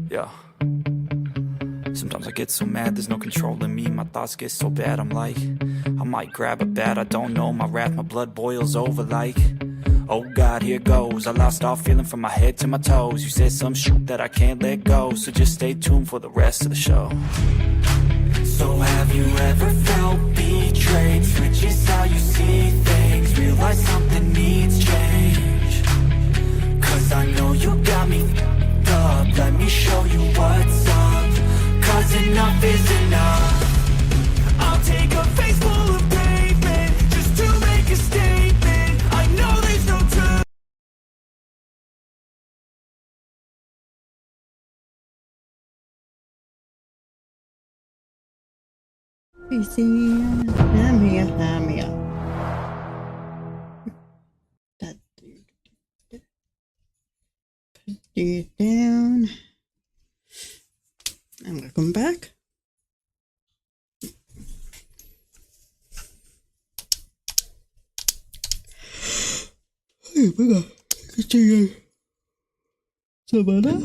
Yeah. Sometimes I get so mad, there's no controlling me. My thoughts get so bad, I'm like, I might grab a bat, I don't know. My wrath, my blood boils over like, oh God, here goes. I lost all feeling from my head to my toes. You said some shit that I can't let go, so just stay tuned for the rest of the show. So have you ever felt betrayed? Switches how you see things, realize something needs change. Cause I know you got me up, let me show you what's up. Cause enough is enough. I'll take a face full of pavement just to make a statement. I know there's no turn. I'm here. That put you down. I'm gonna come back. Hey, we're gonna continue some other.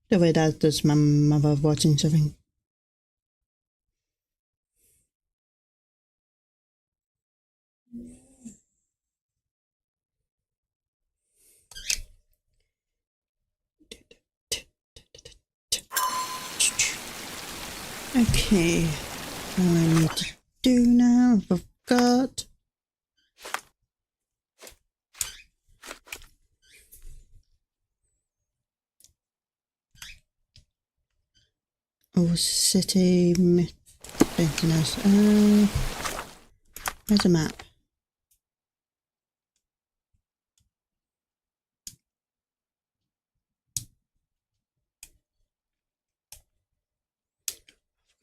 The way that does my mother watching something. Okay, what I need to do now, I've got city maintenance. Where's a map?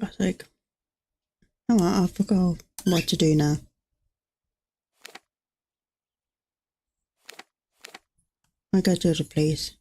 I think. Oh, I forgot what to do now. I go to the place.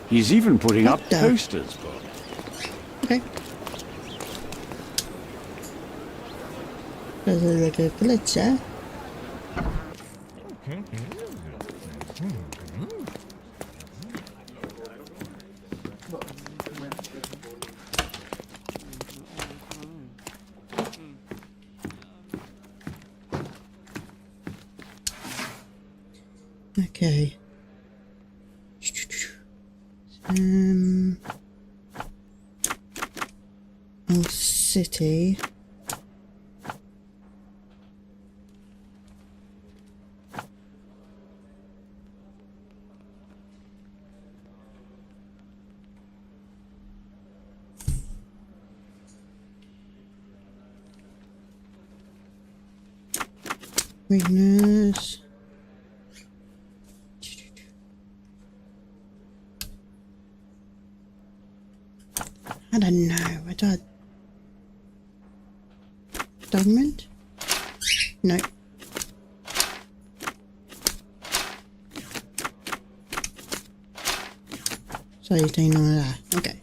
He's even putting up posters, Bob. Okay. There's a little glitch there. Okay. Old city. Weakness. I don't know. I thought document? No. So you're doing all of that. Okay.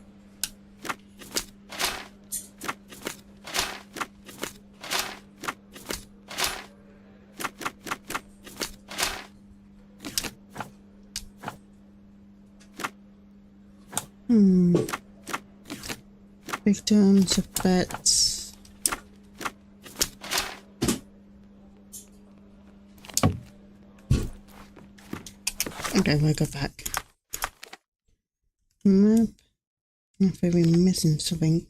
Victims of bets. Okay, we'll go back. Map. I think we're missing something.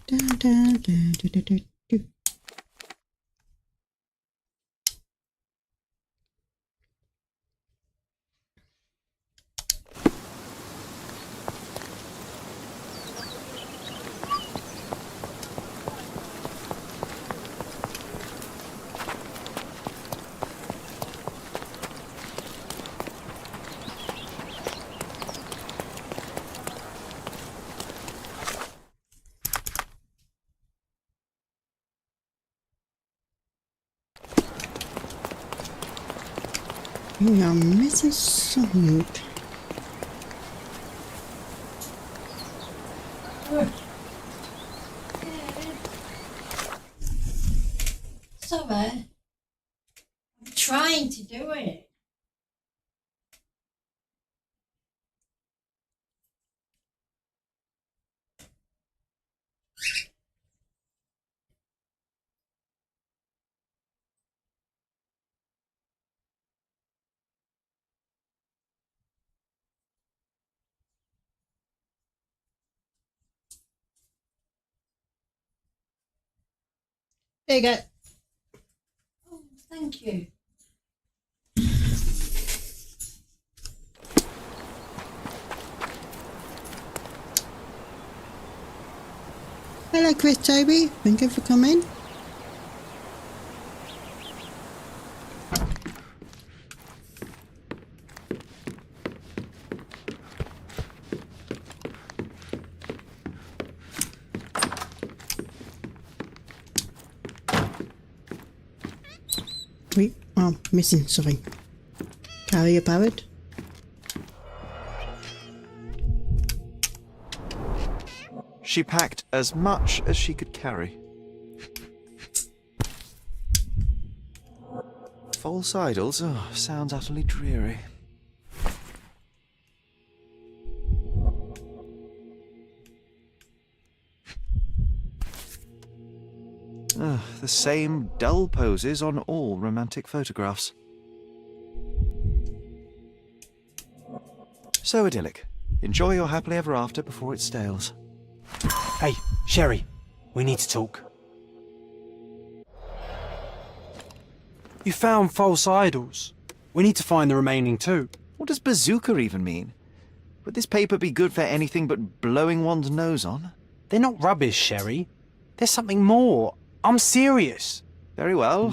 Da, da, da, da, da, da, da. We are missing something. Sorry. I'm trying to do it. There you go. Oh, thank you. Hello, Chris Toby. Thank you for coming. We are missing something. Carrier powered. She packed as much as she could carry. False idols? Oh, sounds utterly dreary. The same dull poses on all romantic photographs. So idyllic. Enjoy your happily ever after before it stales. Hey, Sherry, we need to talk. You found false idols. We need to find the remaining two. What does bazooka even mean? Would this paper be good for anything but blowing one's nose on? They're not rubbish, Sherry. There's something more. I'm serious. Very well.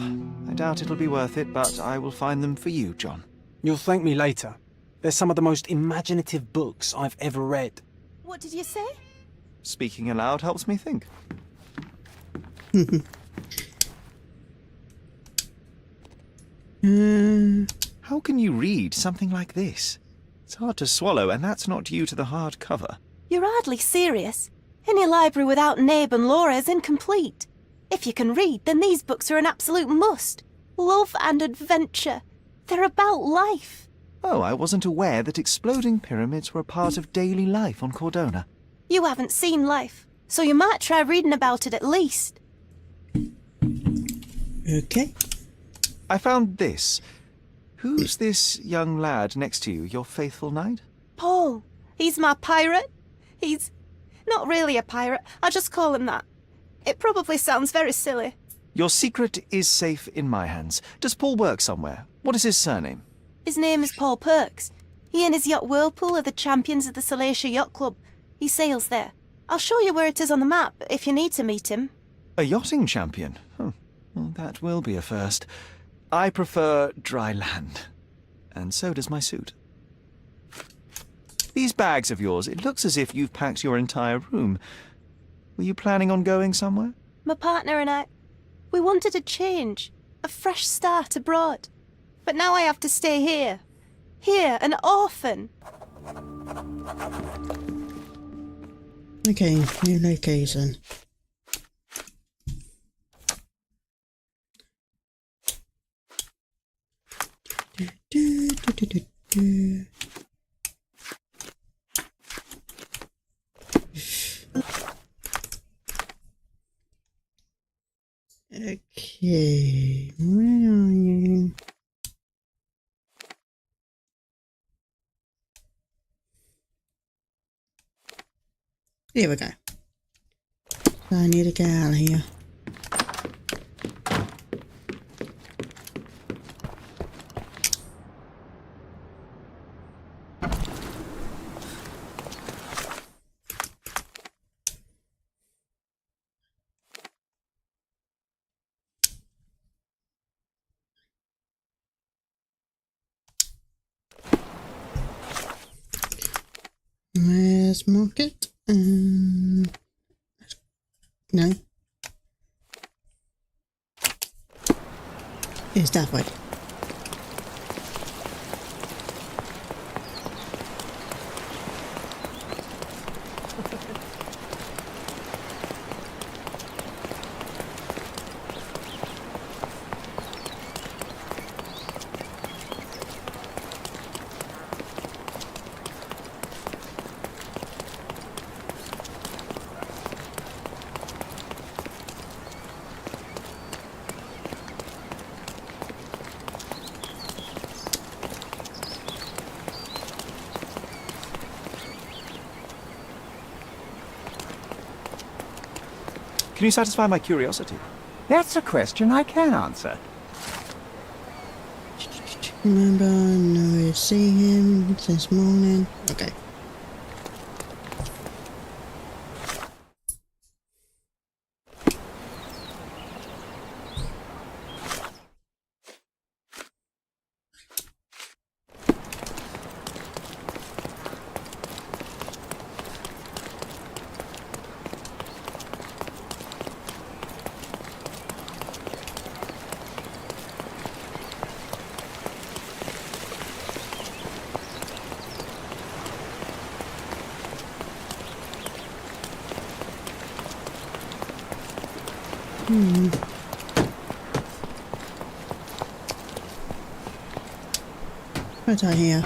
I doubt it'll be worth it, but I will find them for you, John. You'll thank me later. They're some of the most imaginative books I've ever read. What did you say? Speaking aloud helps me think. How can you read something like this? It's hard to swallow, and that's not due to the hard cover. You're hardly serious. Any library without Nabe and Laura is incomplete. If you can read, then these books are an absolute must. Love and adventure. They're about life. Oh, I wasn't aware that exploding pyramids were a part of daily life on Cordona. You haven't seen life, so you might try reading about it at least. Okay. I found this. Who's this young lad next to you, your faithful knight? Paul. He's my pirate. He's not really a pirate. I just call him that. It probably sounds very silly. Your secret is safe in my hands. Does Paul work somewhere? What is his surname? His name is Paul Perks. He and his yacht Whirlpool are the champions of the Salacia Yacht Club. He sails there. I'll show you where it is on the map if you need to meet him. A yachting champion? Well, that will be a first. I prefer dry land. And so does my suit. These bags of yours, it looks as if you've packed your entire room. Were you planning on going somewhere? My partner and I, we wanted a change, a fresh start abroad. But now I have to stay here. Here, an orphan. Okay, new location. Do. Okay, where are you? Here we go. So I need to get out of here. Where's market? No. It's that way. Can you satisfy my curiosity? That's a question I can answer. Remember, no, see him since morning. Okay. What's out here?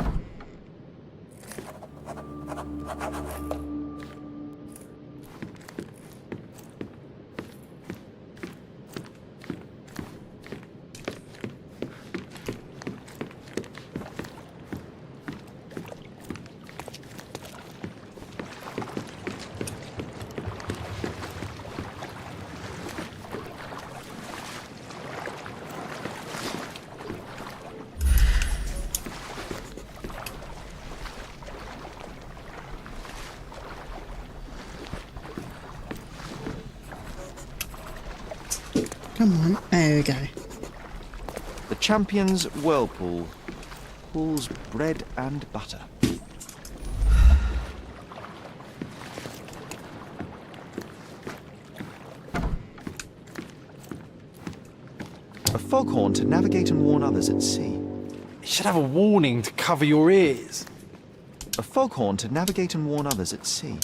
Come on, there we go. The Champion's Whirlpool. Pool's bread and butter. A foghorn to navigate and warn others at sea. You should have a warning to cover your ears. A foghorn to navigate and warn others at sea.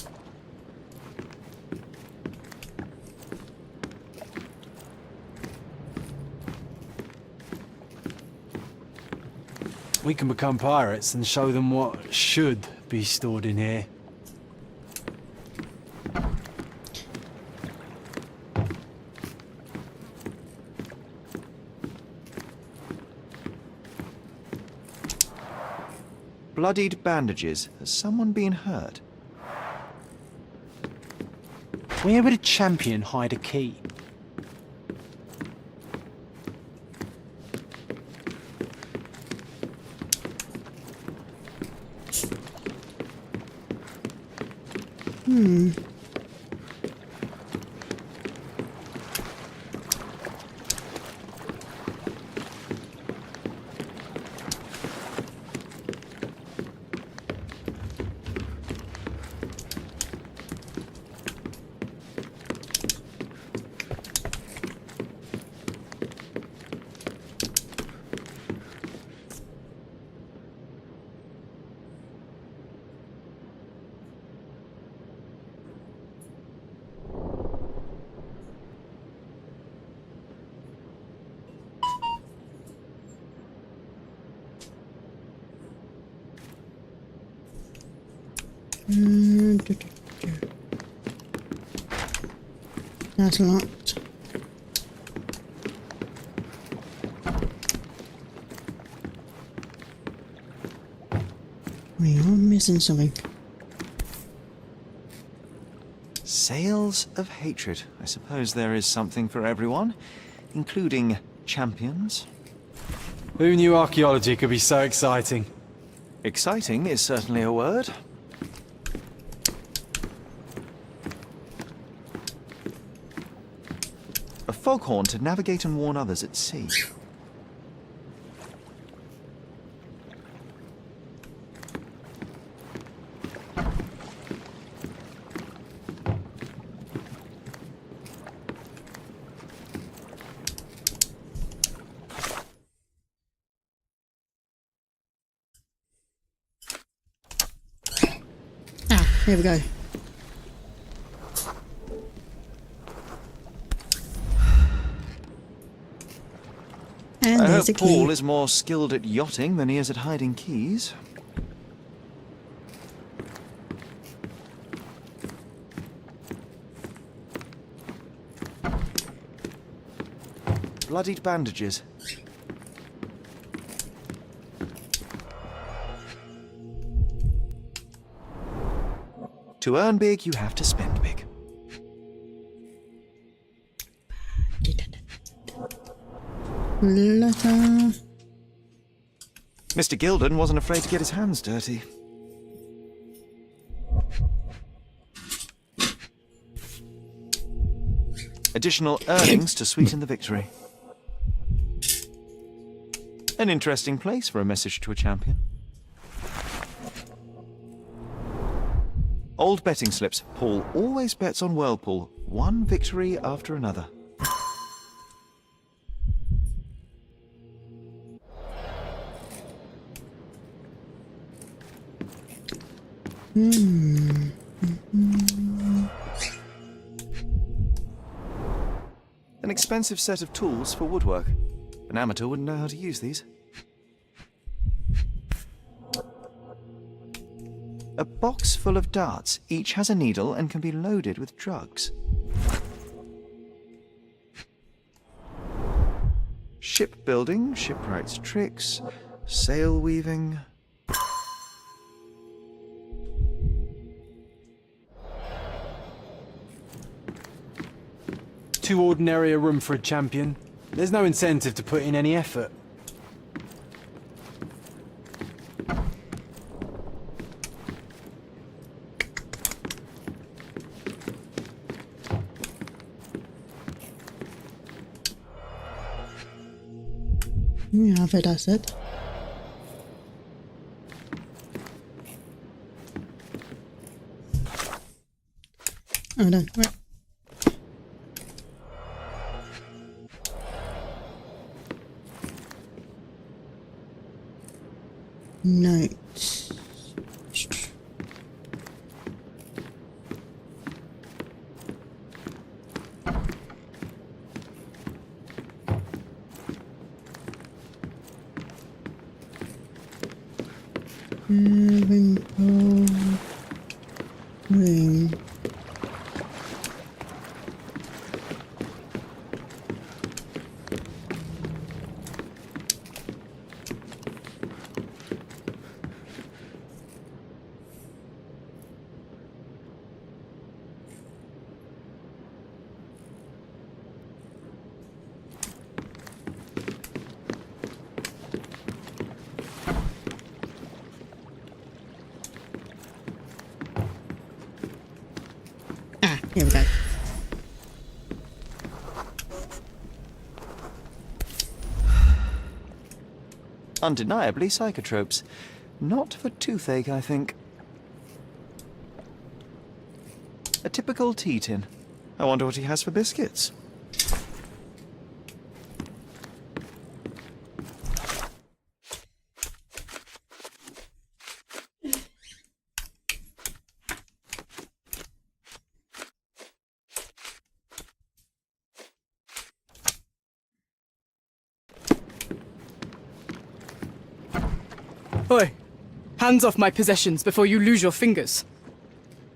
We can become pirates and show them what should be stored in here. Bloodied bandages. Has someone been hurt? Where would a champion hide a key? That's locked. We are missing something. Sails of hatred. I suppose there is something for everyone, including champions. Who knew archaeology could be so exciting? Exciting is certainly a word. A foghorn to navigate and warn others at sea. Ah, here we go. And I there's a hope key. Paul is more skilled at yachting than he is at hiding keys. Bloodied bandages. To earn big, you have to spend big. Letter. Mr. Gilden wasn't afraid to get his hands dirty. Additional earnings to sweeten the victory. An interesting place for a message to a champion. Old betting slips. Paul always bets on Whirlpool. One victory after another. An expensive set of tools for woodwork. An amateur wouldn't know how to use these. A box full of darts. Each has a needle and can be loaded with drugs. Shipbuilding, shipwright's tricks, sail weaving. Too ordinary a room for a champion. There's no incentive to put in any effort. Yeah, I've heard that said. Oh no, right. Notes. Ring. Here we go. Undeniably psychotropes. Not for toothache, I think. A typical tea tin. I wonder what he has for biscuits. Oi! Hands off my possessions before you lose your fingers.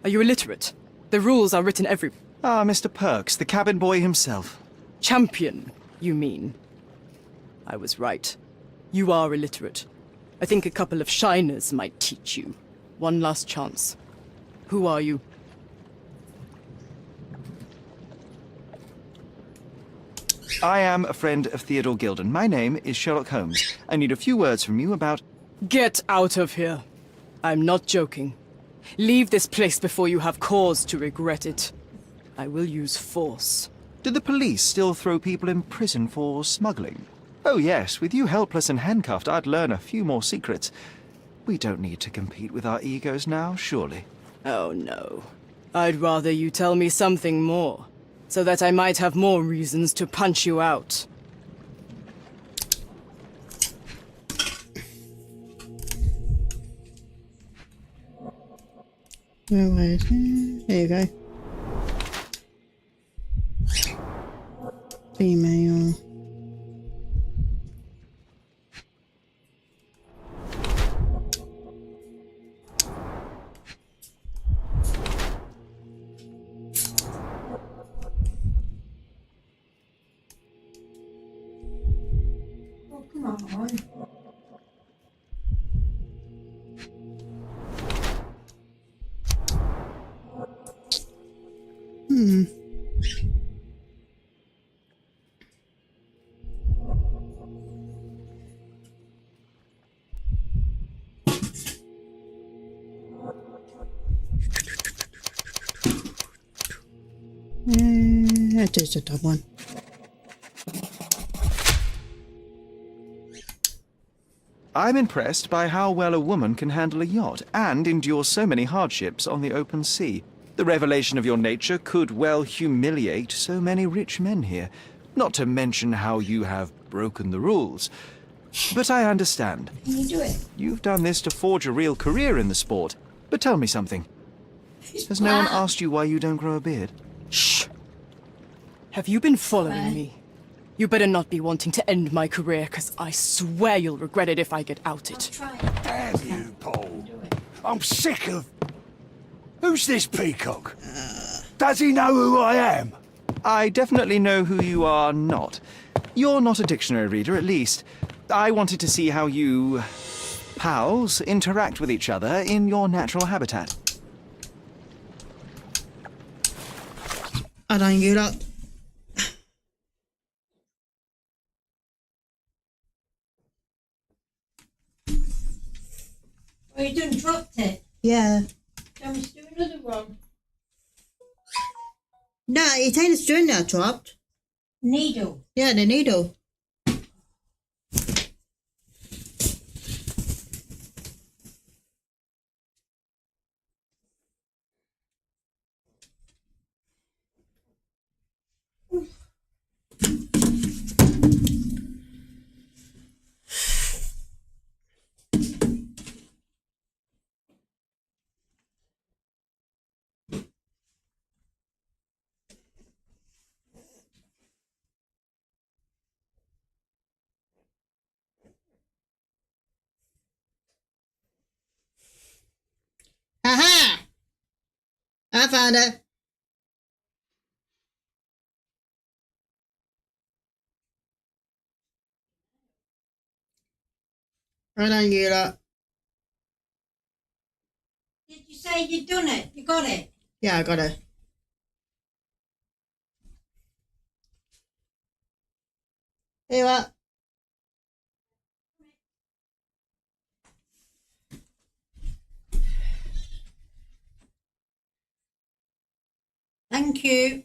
Are you illiterate? The rules are written every... Ah, Mr. Perks, the cabin boy himself. Champion, you mean? I was right. You are illiterate. I think a couple of shiners might teach you. One last chance. Who are you? I am a friend of Theodore Gilden. My name is Sherlock Holmes. I need a few words from you about... Get out of here. I'm not joking. Leave this place before you have cause to regret it. I will use force. Do the police still throw people in prison for smuggling? Oh yes, with you helpless and handcuffed, I'd learn a few more secrets. We don't need to compete with our egos now, surely. Oh no. I'd rather you tell me something more, so that I might have more reasons to punch you out. Where is it? There you go. Female. Oh, come on. That is a tough one. I'm impressed by how well a woman can handle a yacht and endure so many hardships on the open sea. The revelation of your nature could well humiliate so many rich men here, not to mention how you have broken the rules. But I understand. Can you do it? You've done this to forge a real career in the sport. But tell me something. Has no one asked you why you don't grow a beard? Shh! Have you been following me? You better not be wanting to end my career, 'cause I swear you'll regret it if I get outed. Try. Damn you, Paul. I'm sick of... Who's this peacock? Does he know who I am? I definitely know who you are not. You're not a dictionary reader, at least. I wanted to see how you... pals interact with each other in your natural habitat. I don't get up. Oh, you done dropped it. Yeah. Can we do another one? No, it ain't a string that dropped. Needle. Yeah, the needle. Aha! I found it. I don't get it. Did you say you'd done it? You got it? Yeah, I got it. Here what? Thank you.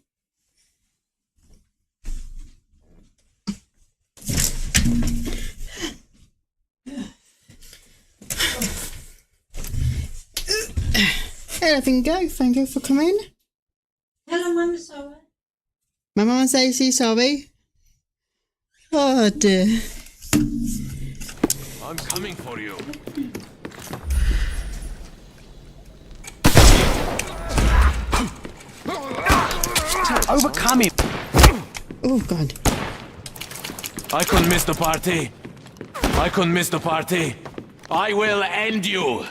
Everything go. Thank you for coming. Tell her Mama sorry. My mum says she's sorry. Oh dear. I'm coming for you. Overcome him! Oh god. I couldn't miss the party. I couldn't miss the party. I will end you.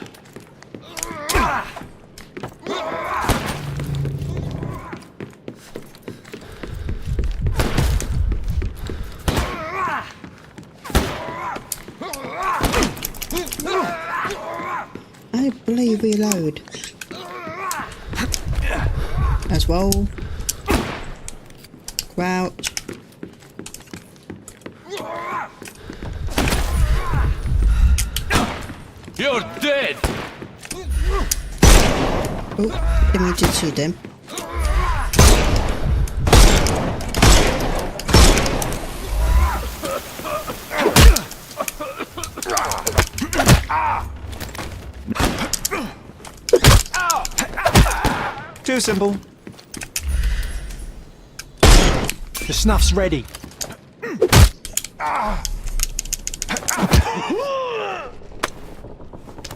Simply reload. As well. Crouch. You're dead! Oh, didn't mean to shoot them. Too simple. The snuff's ready.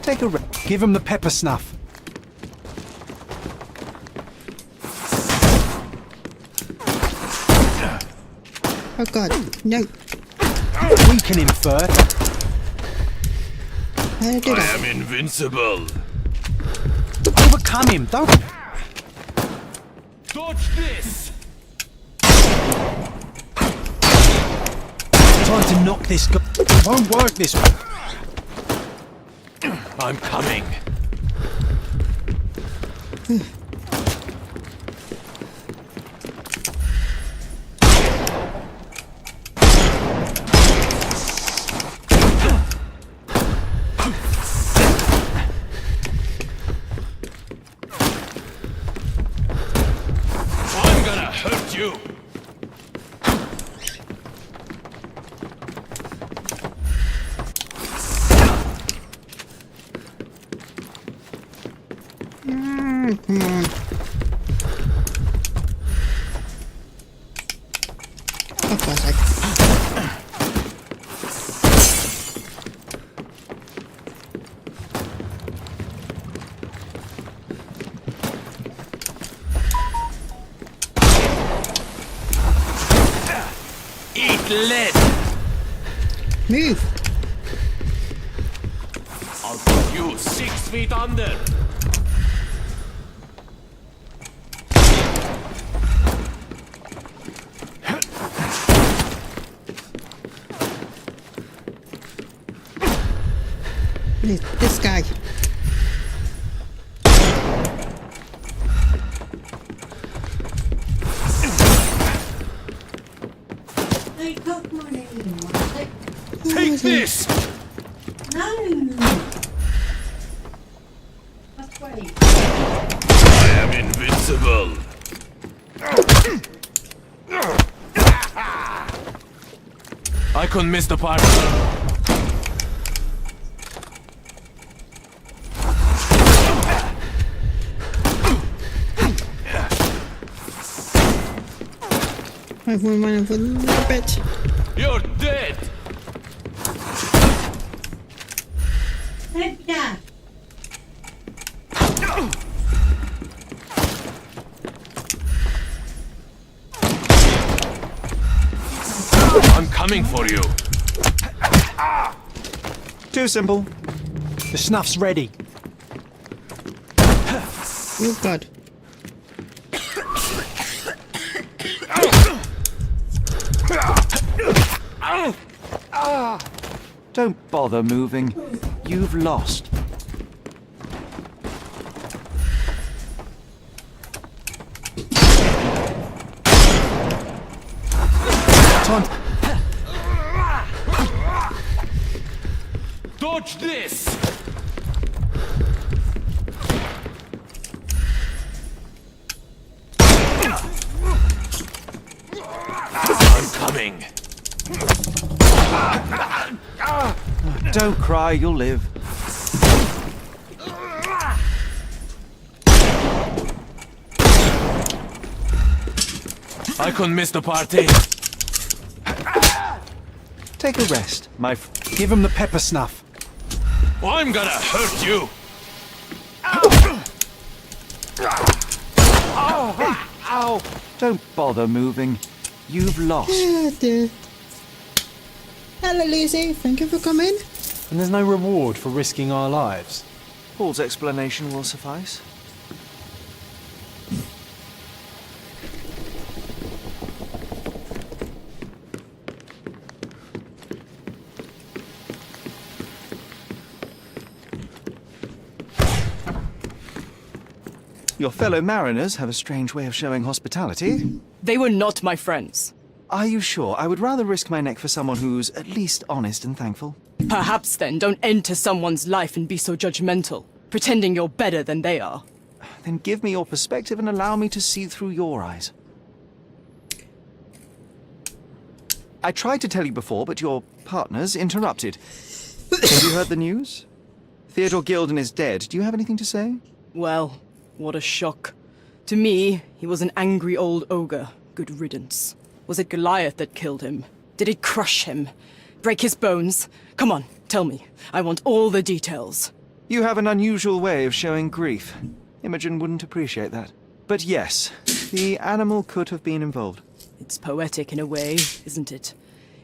Take a Give him the pepper snuff. Oh god, no. Weaken him first. How do I do I that? am invincible. Overcome him. Don't. Dodge this! Time to knock this guy. It won't work this way. I'm coming. I'm gonna hurt you. Come on. Oh, God's sake. Eat lead. Move! I'll put you 6 feet under. This guy. They got money in one. Take this. No! That's right. I am invincible. I couldn't miss the party. I've won one for a little bit. You're dead. Take that! I'm coming for you. Too simple. The snuff's ready. Oh god. Don't bother moving. You've lost. Time. Dodge this. I'm coming. Don't cry, you'll live. I couldn't miss the party. Take a rest, my Give him the pepper snuff. I'm gonna hurt you. Don't bother moving. You've lost. Ah, dear. Hello, Lucy. Thank you for coming. And there's no reward for risking our lives. Paul's explanation will suffice. Your fellow mariners have a strange way of showing hospitality. They were not my friends. Are you sure? I would rather risk my neck for someone who's at least honest and thankful. Perhaps then don't enter someone's life and be so judgmental, pretending you're better than they are. Then give me your perspective and allow me to see through your eyes. I tried to tell you before, but your partners interrupted. Have you heard the news? Theodore Gilden is dead. Do you have anything to say? Well, what a shock. To me, he was an angry old ogre. Good riddance. Was it Goliath that killed him? Did it crush him? Break his bones? Come on, tell me. I want all the details. You have an unusual way of showing grief. Imogen wouldn't appreciate that. But yes, the animal could have been involved. It's poetic in a way, isn't it?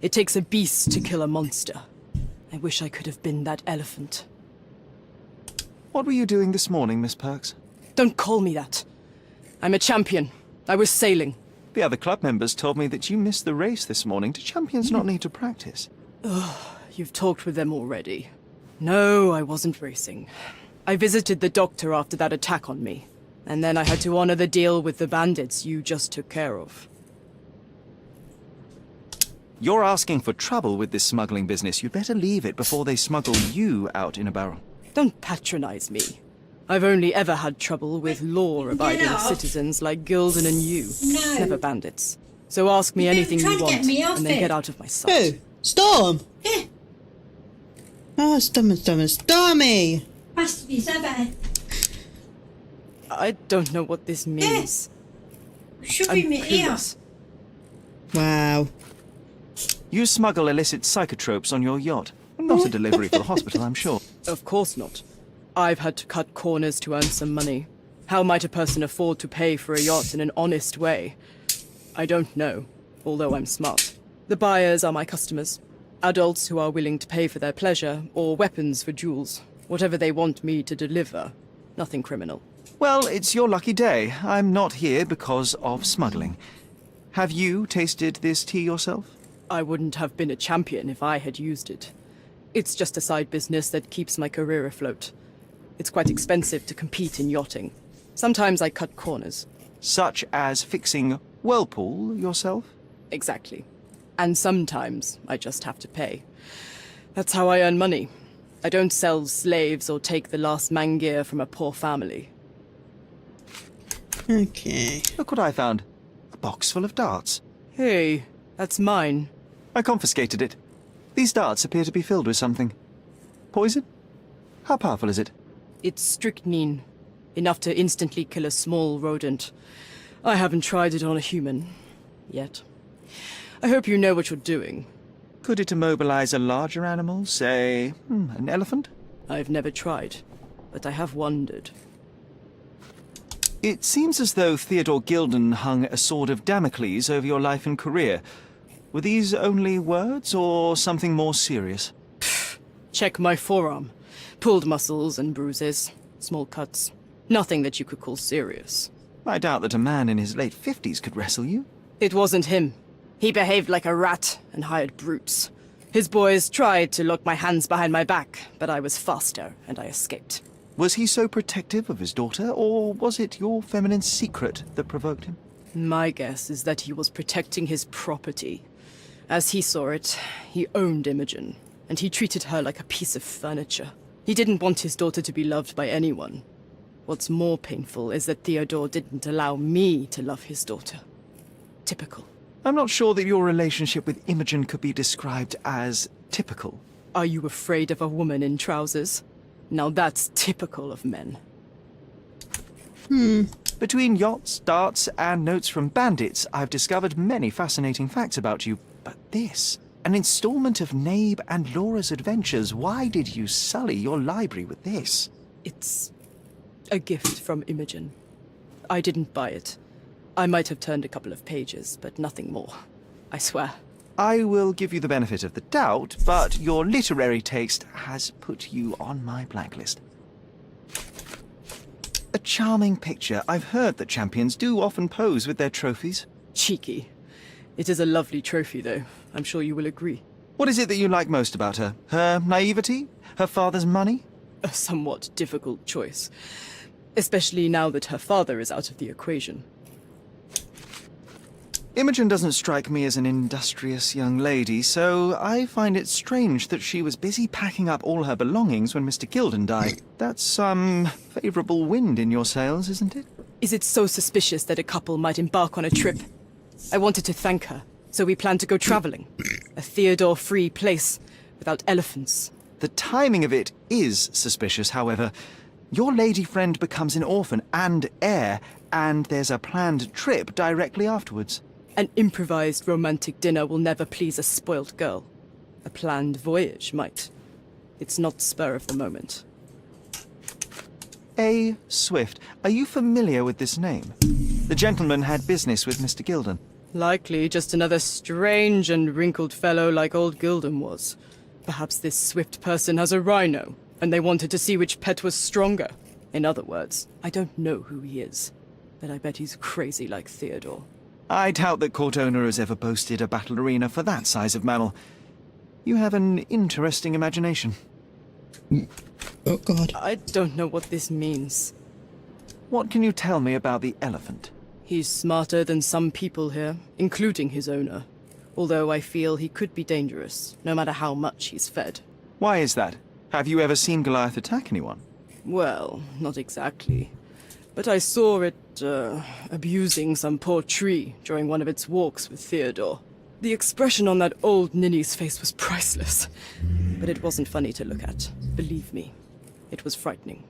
It takes a beast to kill a monster. I wish I could have been that elephant. What were you doing this morning, Miss Perks? Don't call me that. I'm a champion. I was sailing. The other club members told me that you missed the race this morning. Do champions not need to practice? You've talked with them already. No, I wasn't racing. I visited the doctor after that attack on me. And then I had to honor the deal with the bandits you just took care of. You're asking for trouble with this smuggling business. You'd better leave it before they smuggle you out in a barrel. Don't patronize me. I've only ever had trouble with law-abiding Get off. citizens like Gilden and you. No. Never bandits. So ask me anything trying you to get want, me off and then it. get out of my sight. Who? Storm? Yeah, Oh, Stormy! bastard, is that better? I don't know what this means. Shove I'm him in here. clueless. Wow. You smuggle illicit psychotropes on your yacht. Not a delivery for the hospital, I'm sure. Of course not. I've had to cut corners to earn some money. How might a person afford to pay for a yacht in an honest way? I don't know, although I'm smart. The buyers are my customers. Adults who are willing to pay for their pleasure, or weapons for jewels. Whatever they want me to deliver. Nothing criminal. Well, it's your lucky day. I'm not here because of smuggling. Have you tasted this tea yourself? I wouldn't have been a champion if I had used it. It's just a side business that keeps my career afloat. It's quite expensive to compete in yachting. Sometimes I cut corners. Such as fixing Whirlpool yourself? Exactly. And sometimes I just have to pay. That's how I earn money. I don't sell slaves or take the last mangear from a poor family. Okay. Look what I found. A box full of darts. Hey, that's mine. I confiscated it. These darts appear to be filled with something. Poison? How powerful is it? It's strychnine. Enough to instantly kill a small rodent. I haven't tried it on a human. Yet. I hope you know what you're doing. Could it immobilize a larger animal, say, an elephant? I've never tried, but I have wondered. It seems as though Theodore Gilden hung a sword of Damocles over your life and career. Were these only words, or something more serious? Check my forearm. Pulled muscles and bruises. Small cuts. Nothing that you could call serious. I doubt that a man in his late 50s could wrestle you. It wasn't him. He behaved like a rat and hired brutes. His boys tried to lock my hands behind my back, but I was faster and I escaped. Was he so protective of his daughter, or was it your feminine secret that provoked him? My guess is that he was protecting his property. As he saw it, he owned Imogen, and he treated her like a piece of furniture. He didn't want his daughter to be loved by anyone. What's more painful is that Theodore didn't allow me to love his daughter. Typical. I'm not sure that your relationship with Imogen could be described as typical. Are you afraid of a woman in trousers? Now that's typical of men. Between yachts, darts, and notes from bandits, I've discovered many fascinating facts about you. But this, an installment of Nabe and Laura's adventures. Why did you sully your library with this? It's a gift from Imogen. I didn't buy it. I might have turned a couple of pages, but nothing more. I swear. I will give you the benefit of the doubt, but your literary taste has put you on my blacklist. A charming picture. I've heard that champions do often pose with their trophies. Cheeky. It is a lovely trophy, though. I'm sure you will agree. What is it that you like most about her? Her naivety? Her father's money? A somewhat difficult choice. especially now that her father is out of the equation. Imogen doesn't strike me as an industrious young lady, so I find it strange that she was busy packing up all her belongings when Mr. Gilden died. That's some favourable wind in your sails, isn't it? Is it so suspicious that a couple might embark on a trip? I wanted to thank her, so we planned to go traveling. A Theodore-free place, without elephants. The timing of it is suspicious, however. Your lady friend becomes an orphan and heir, and there's a planned trip directly afterwards. An improvised romantic dinner will never please a spoilt girl. A planned voyage might. It's not spur of the moment. A. Swift. Are you familiar with this name? The gentleman had business with Mr. Gilden. Likely just another strange and wrinkled fellow like old Gilden was. Perhaps this Swift person has a rhino, and they wanted to see which pet was stronger. In other words, I don't know who he is, but I bet he's crazy like Theodore. I doubt that court owner has ever boasted a battle arena for that size of mammal. You have an interesting imagination. Oh, God. I don't know what this means. What can you tell me about the elephant? He's smarter than some people here, including his owner. Although I feel he could be dangerous, no matter how much he's fed. Why is that? Have you ever seen Goliath attack anyone? Well, not exactly. But I saw it, abusing some poor tree during one of its walks with Theodore. The expression on that old ninny's face was priceless. But it wasn't funny to look at. Believe me, it was frightening.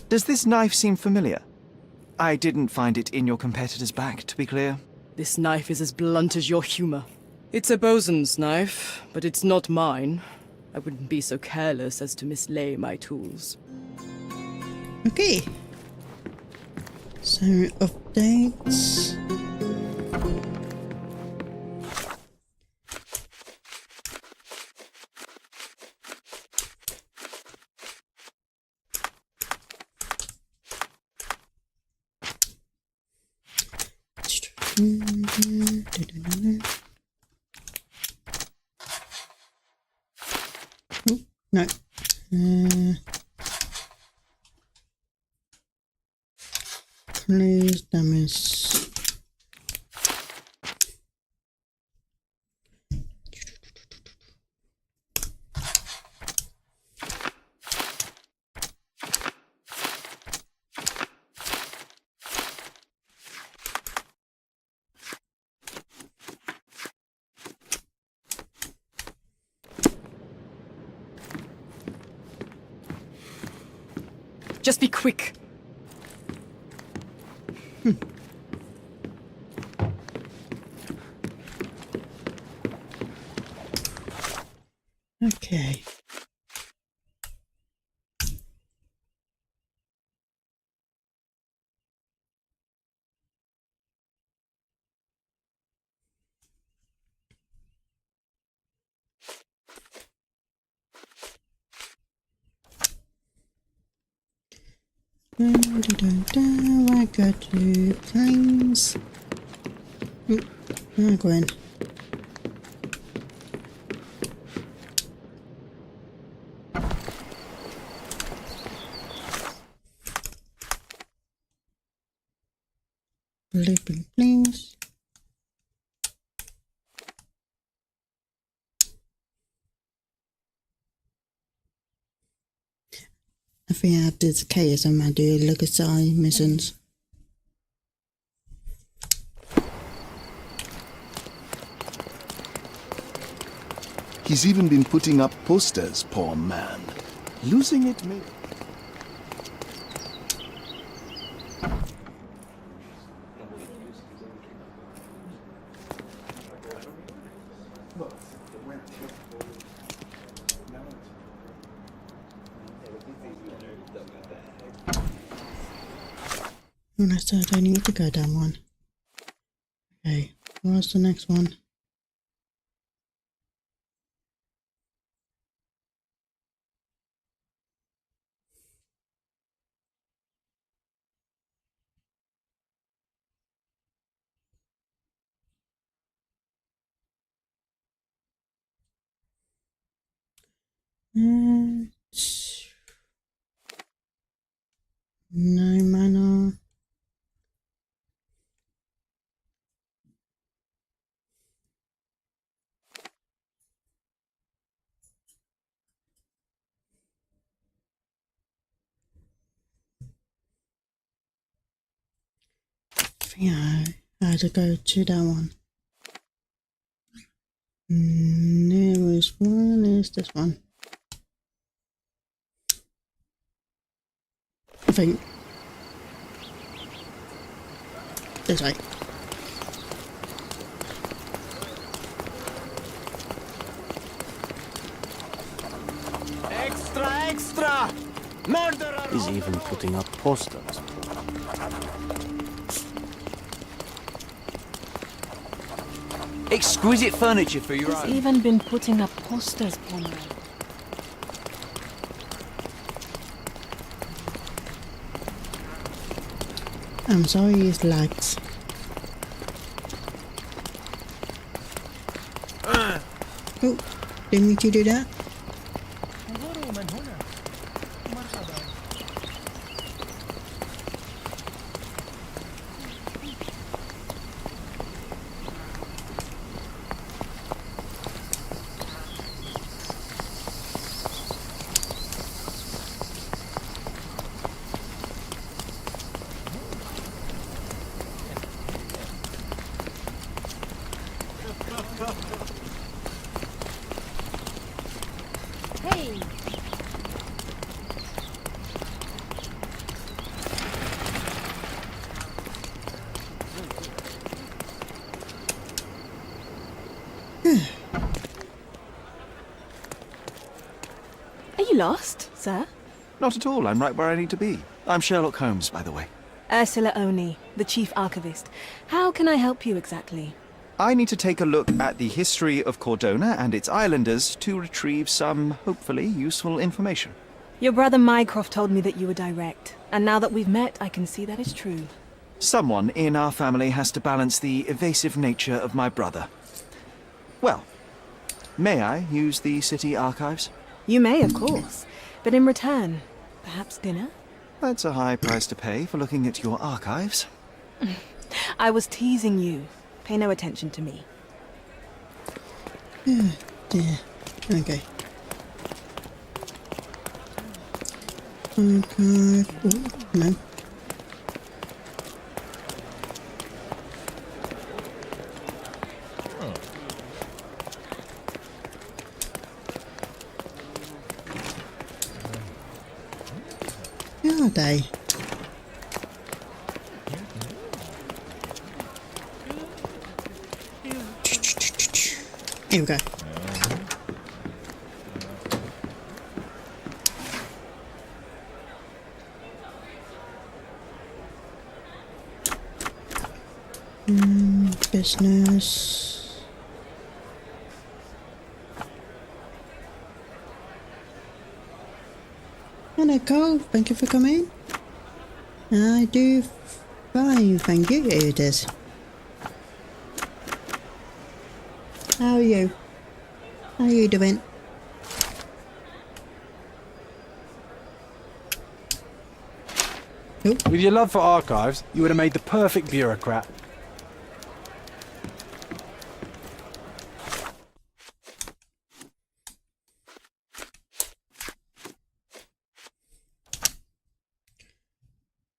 Does this knife seem familiar? I didn't find it in your competitor's back, to be clear. This knife is as blunt as your humor. It's a bosun's knife, but it's not mine. I wouldn't be so careless as to mislay my tools. Okay. So, updates. Oh, no. Please damage. Just be quick. Okay. I got to planes. Oh, Gwen. Looping planes. I think I have to do chaos and I do look aside missions. He's even been putting up posters, poor man. Losing it may... And I said I don't need to go down one. Okay, where's the next one? No manner. Yeah, I had to go to that one. Nearest one is this one. I think. This way. Extra, extra! Murderer! He's even putting up posters. Exquisite furniture for your He's own. even been putting up posters, poor man. I'm sorry it's lagged. Oh, didn't mean to do that. Hey! Are you lost, sir? Not at all. I'm right where I need to be. I'm Sherlock Holmes, by the way. Ursula Oni, the chief archivist. How can I help you exactly? I need to take a look at the history of Cordona and its islanders to retrieve some, hopefully, useful information. Your brother Mycroft told me that you were direct, and now that we've met, I can see that is true. Someone in our family has to balance the evasive nature of my brother. Well, may I use the city archives? You may, of course, but in return, perhaps dinner? That's a high price to pay for looking at your archives. I was teasing you. Pay no attention to me. Yeah. Okay. Archive. Oh, no. Where are they? Here we go. Business. Hello, Cole. Thank you for coming. I do fine, thank you. Here it is. How are you? How are you doing? With your love for archives, you would have made the perfect bureaucrat.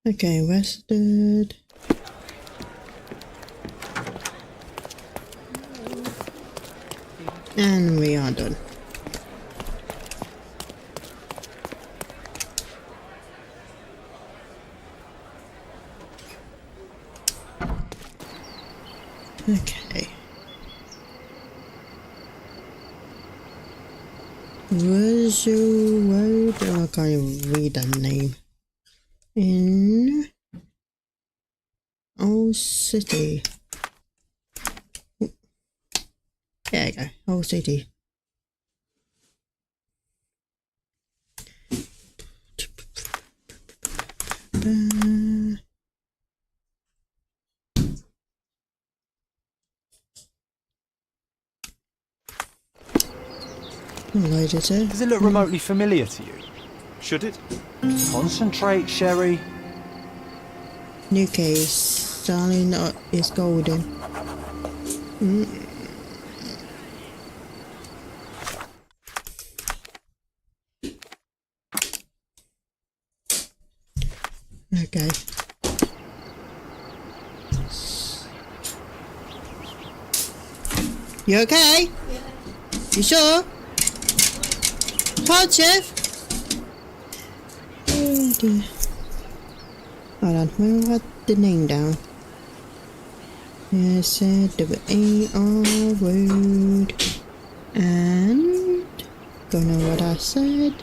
Okay, rested. And we are done. Okay. Visual Road. Oh, I can't even read that name. In Old City. There you go, Old City. Right, is it? Does it look remotely familiar to you? Should it? Concentrate, Sherry. New case. Darling is golden. Okay. You okay? You sure? Hard, Chef? Oh dear. Hold on, we'll write the name down. Yes, W-A-R Road. And... don't know what I said.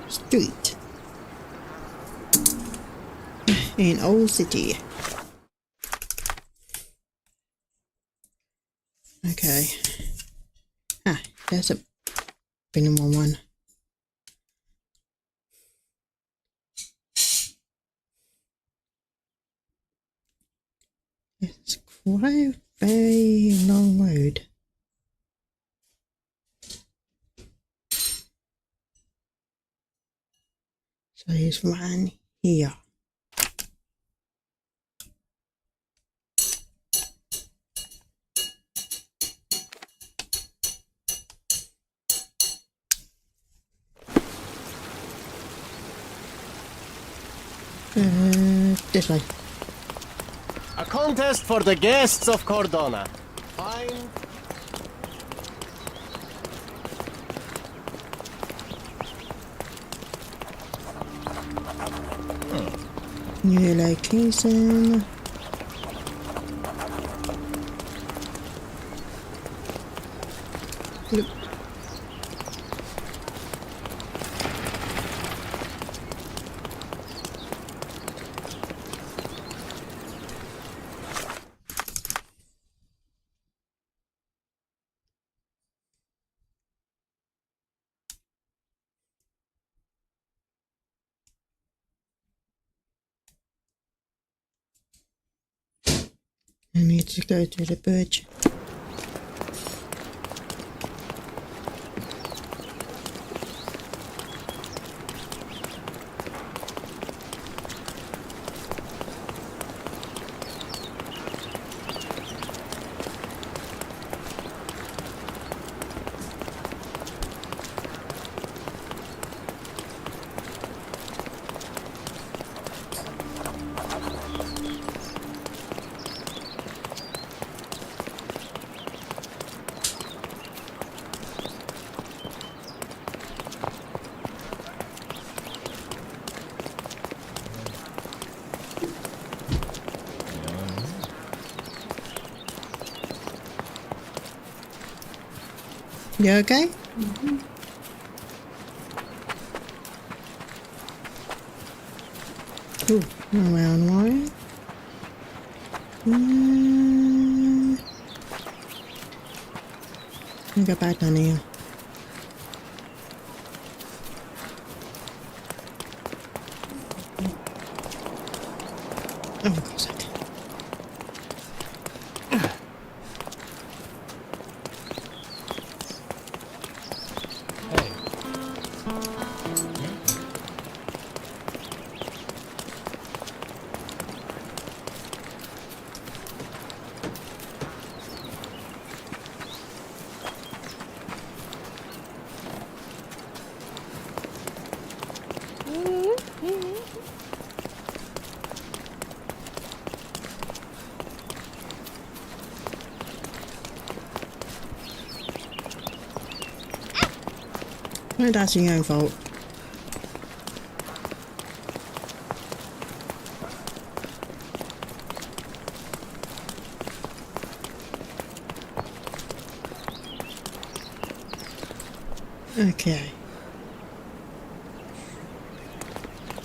Street. In Old City. Okay. Ah, there's a minimal one. It's quite a very long road. So he's right here. This way. A contest for the guests of Cordona. Fine. New location. Look. I need to go to the bridge. You okay? Mm-hmm. Ooh, around one. Let me go back down here. Oh, of course I did. No, that's your own fault. Okay.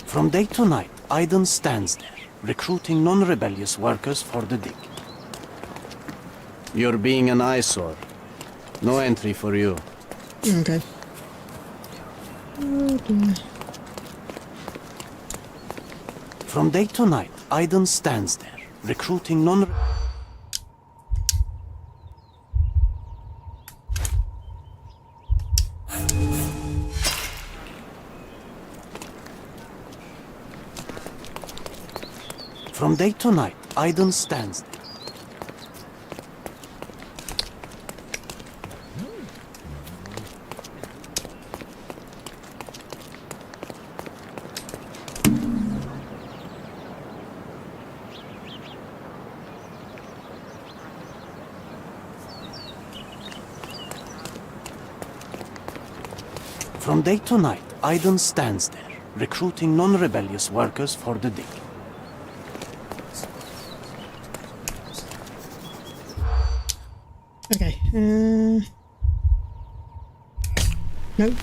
From day to night, Aiden stands there, recruiting non-rebellious workers for the dig. You're being an eyesore. No entry for you. Okay. Oh dear. From day to night, Aiden stands there, recruiting non... From day to night, Aiden stands there. From day to night, Aiden stands there, recruiting non-rebellious workers for the dig. Okay. Nope.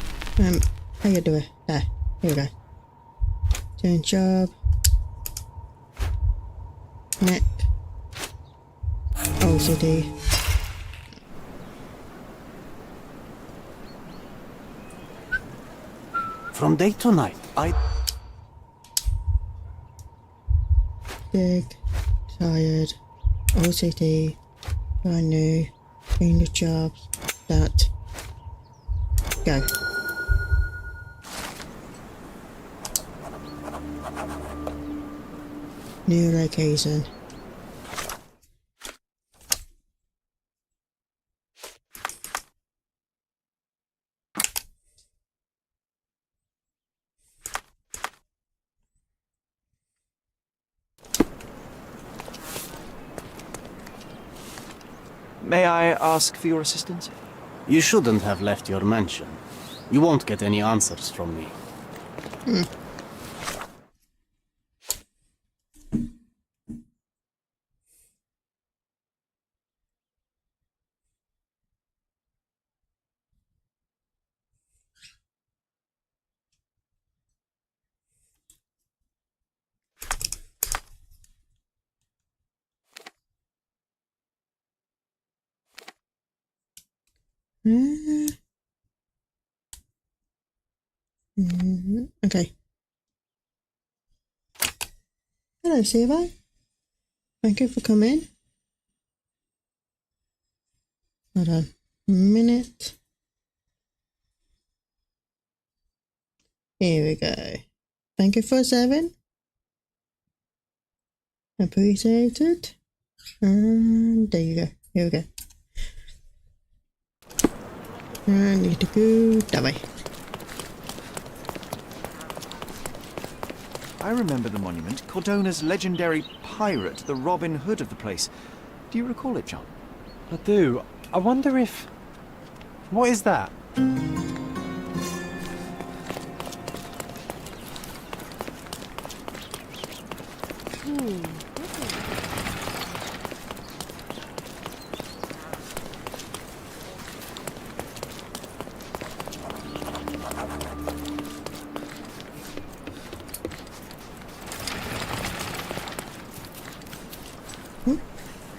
How you do it? There. Here we go. Change job. Neck. OCD. From day to night, Big. Tired. OCD. Brand new. Change the jobs. That. Go. New location. May I ask for your assistance? you shouldn't have left your mansion. You won't get any answers from me. Okay. Hello, Siva. Thank you for coming. Hold on a minute. Here we go. Thank you for 7. Appreciate it. And there you go. Here we go. I need to go that way. I remember the monument. Cordona's legendary pirate, the Robin Hood of the place. Do you recall it, John? I do. I wonder if... What is that?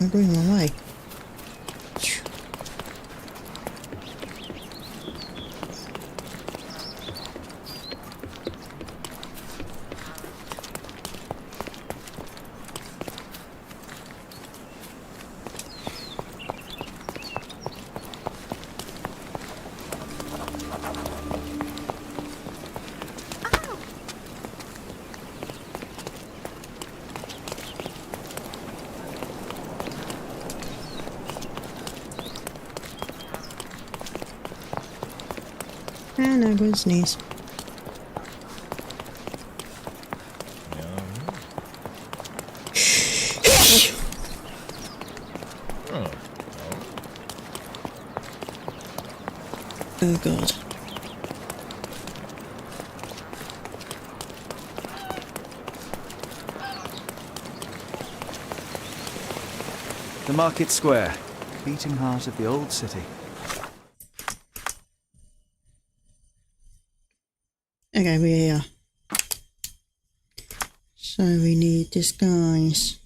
I'm going my way. And I'm going to sneeze. Oh god. The market square, beating heart of the old city. Okay, we're here. So we need disguise.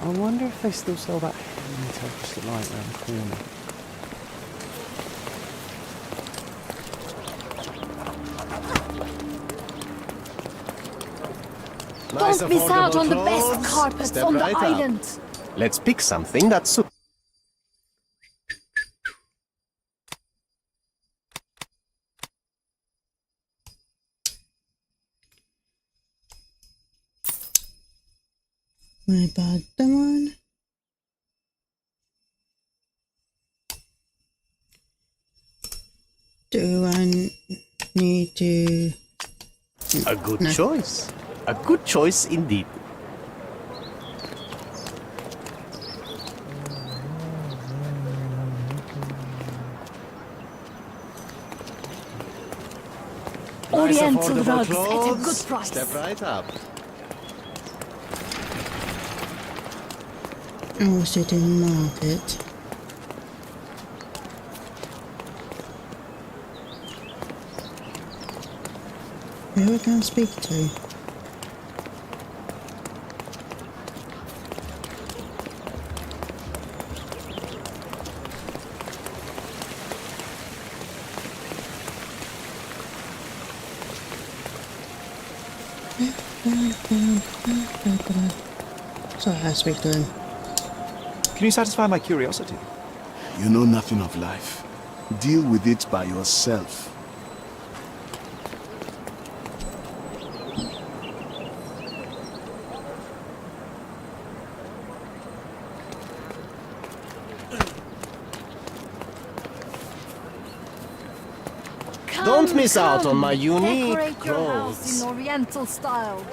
I wonder if they still sell that hand just at light around the corner. Don't miss out on the best carpets on the island. Let's pick something that suits. My bad, that one. Do I need to... A good No. choice. A good choice indeed. Oriental rugs at a good price. Step right up. Oh, city market. Who I can speak to? Sorry, I speak to him. Can you satisfy my curiosity? You know nothing of life. Deal with it by yourself. Don't miss out on my unique Decorate your house clothes. in Oriental style.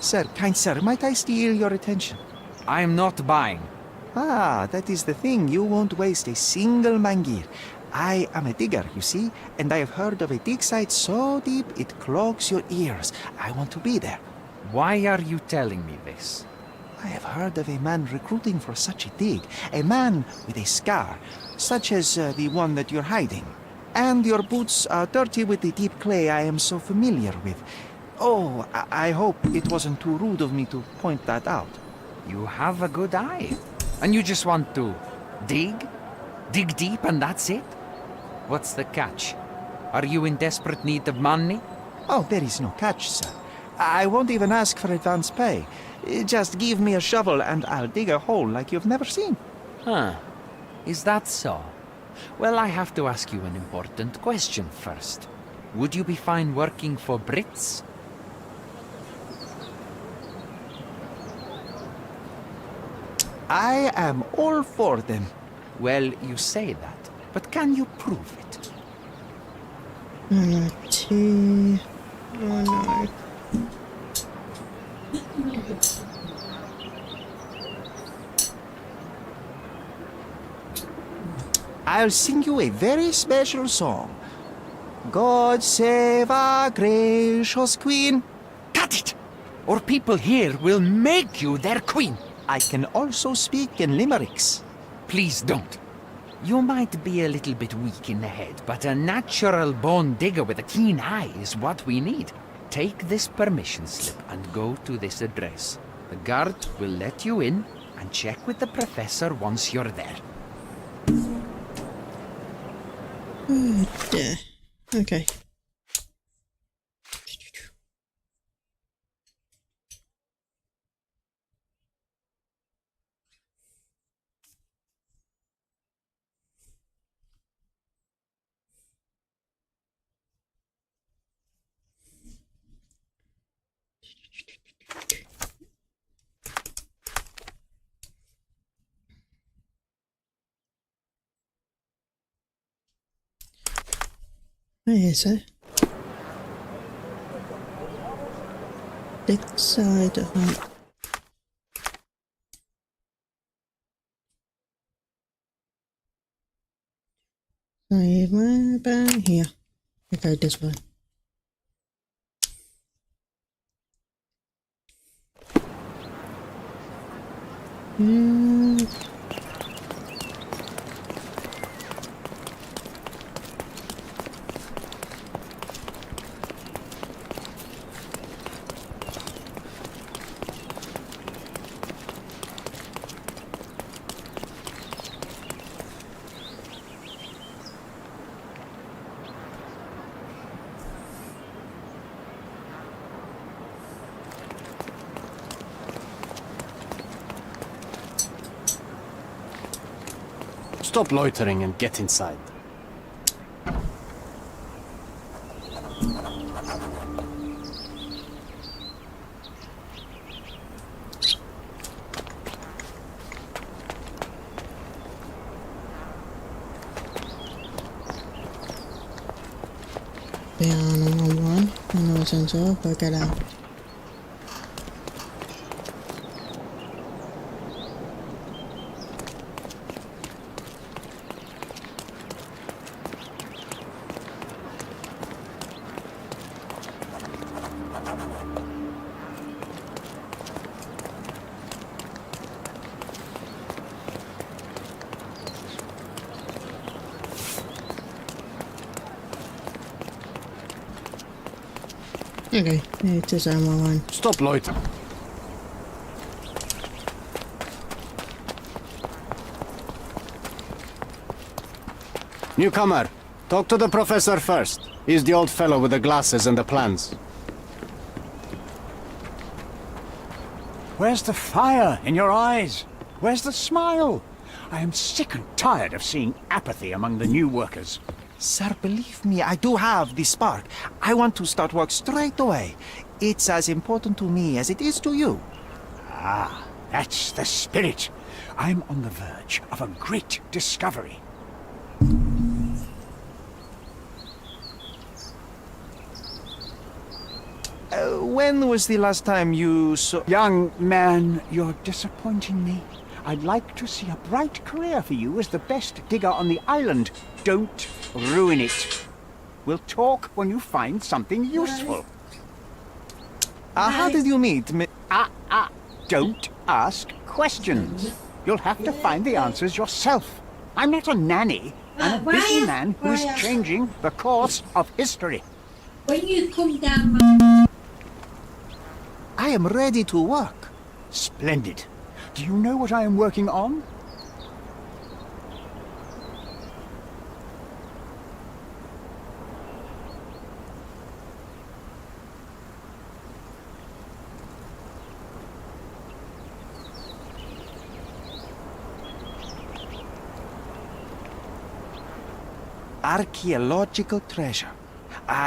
Sir, kind sir, might I steal your attention? I am not buying. Ah, that is the thing. You won't waste a single mangir. I am a digger, you see, and I have heard of a dig site so deep it clogs your ears. I want to be there. Why are you telling me this? I have heard of a man recruiting for such a dig. A man with a scar, such as the one that you're hiding. And your boots are dirty with the deep clay I am so familiar with. Oh, I hope it wasn't too rude of me to point that out. You have a good eye. And you just want to dig? Dig deep and that's it? What's the catch? Are you in desperate need of money? Oh, there is no catch, sir. I won't even ask for advance pay. Just give me a shovel and I'll dig a hole like you've never seen. Huh. Is that so? Well, I have to ask you an important question first. Would you be fine working for Brits? I am all for them. Well, you say that, but can you prove it? Tea. Oh no. I'll sing you a very special song. God save our gracious queen. Cut it! Or people here will make you their queen. I can also speak in limericks. Please don't. You might be a little bit weak in the head, but a natural born digger with a keen eye is what we need. Take this permission slip and go to this address. The guard will let you in and check with the professor once you're there. Oh dear. Okay. Where is it? This side of it. Where about here? Okay, this one. Stop loitering and get inside. Piano one, no sensor, work it out. Okay, it is ammo one. Stop loitering. Newcomer, talk to the professor first. He's the old fellow with the glasses and the plans. Where's the fire in your eyes? Where's the smile? I am sick and tired of seeing apathy among the new workers. Sir, believe me, I do have the spark. I want to start work straight away. It's as important to me as it is to you. Ah, that's the spirit. I'm on the verge of a great discovery. When was the last time you saw... Young man, you're disappointing me. I'd like to see a bright career for you as the best digger on the island. Don't ruin it. We'll talk when you find something useful. How did you meet me? Don't ask questions. You'll have to find the answers yourself. I'm not a nanny. I'm a busy man who's changing the course of history. When you come down, I am ready to work. Splendid. Do you know what I am working on? Archaeological treasure.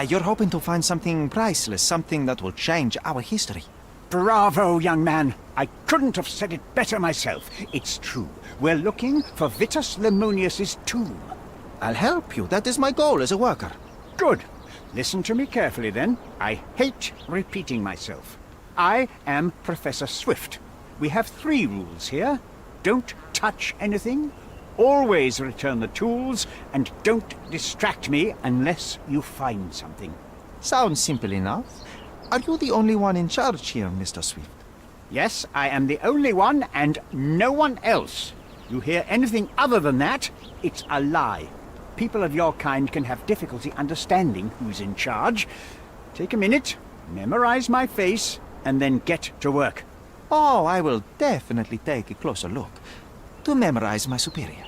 You're hoping to find something priceless, something that will change our history. Bravo, young man. I couldn't have said it better myself. It's true. We're looking for Vitus Lemonius's tomb. I'll help you. That is my goal as a worker. Good. Listen to me carefully, then. I hate repeating myself. I am Professor Swift. We have 3 rules here. Don't touch anything, always return the tools, and don't distract me unless you find something. Sounds simple enough. Are you the only one in charge here, Mr. Swift? Yes, I am the only one, and no one else. You hear anything other than that, it's a lie. People of your kind can have difficulty understanding who's in charge. Take a minute, memorize my face, and then get to work. Oh, I will definitely take a closer look to memorize my superior.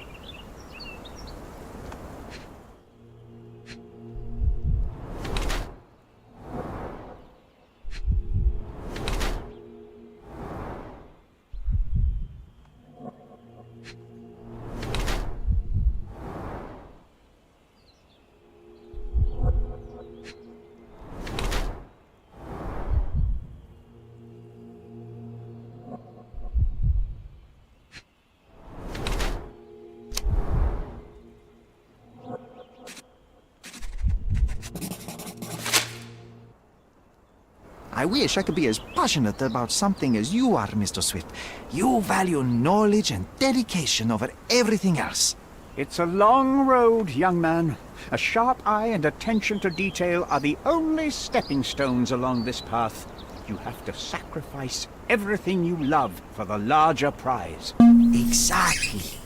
I wish I could be as passionate about something as you are, Mr. Swift. You value knowledge and dedication over everything else. It's a long road, young man. A sharp eye and attention to detail are the only stepping stones along this path. You have to sacrifice everything you love for the larger prize. Exactly.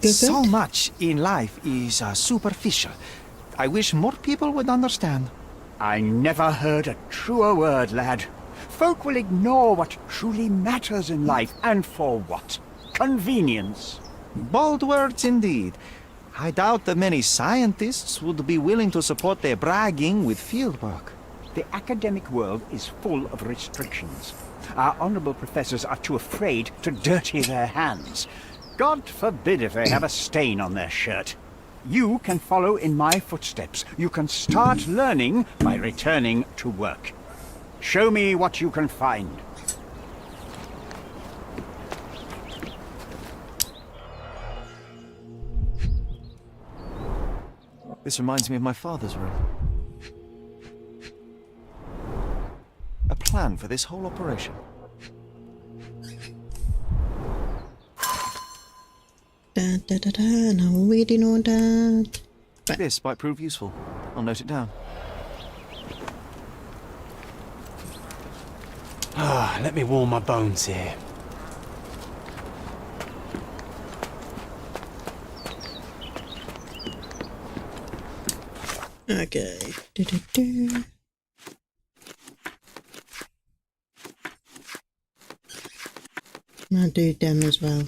So much in life is superficial. I wish more people would understand. I never heard a truer word, lad. Folk will ignore what truly matters in life, and for what? Convenience. Bold words indeed. I doubt that many scientists would be willing to support their bragging with fieldwork. The academic world is full of restrictions. Our honorable professors are too afraid to dirty their hands. God forbid if they have a stain on their shirt. You can follow in my footsteps. You can start learning by returning to work. Show me what you can find. This reminds me of my father's room. A plan for this whole operation. Da da da da, now reading on that. This might prove useful. I'll note it down. Ah, let me warm my bones here. Okay. Do, do, do. I'll do them as well.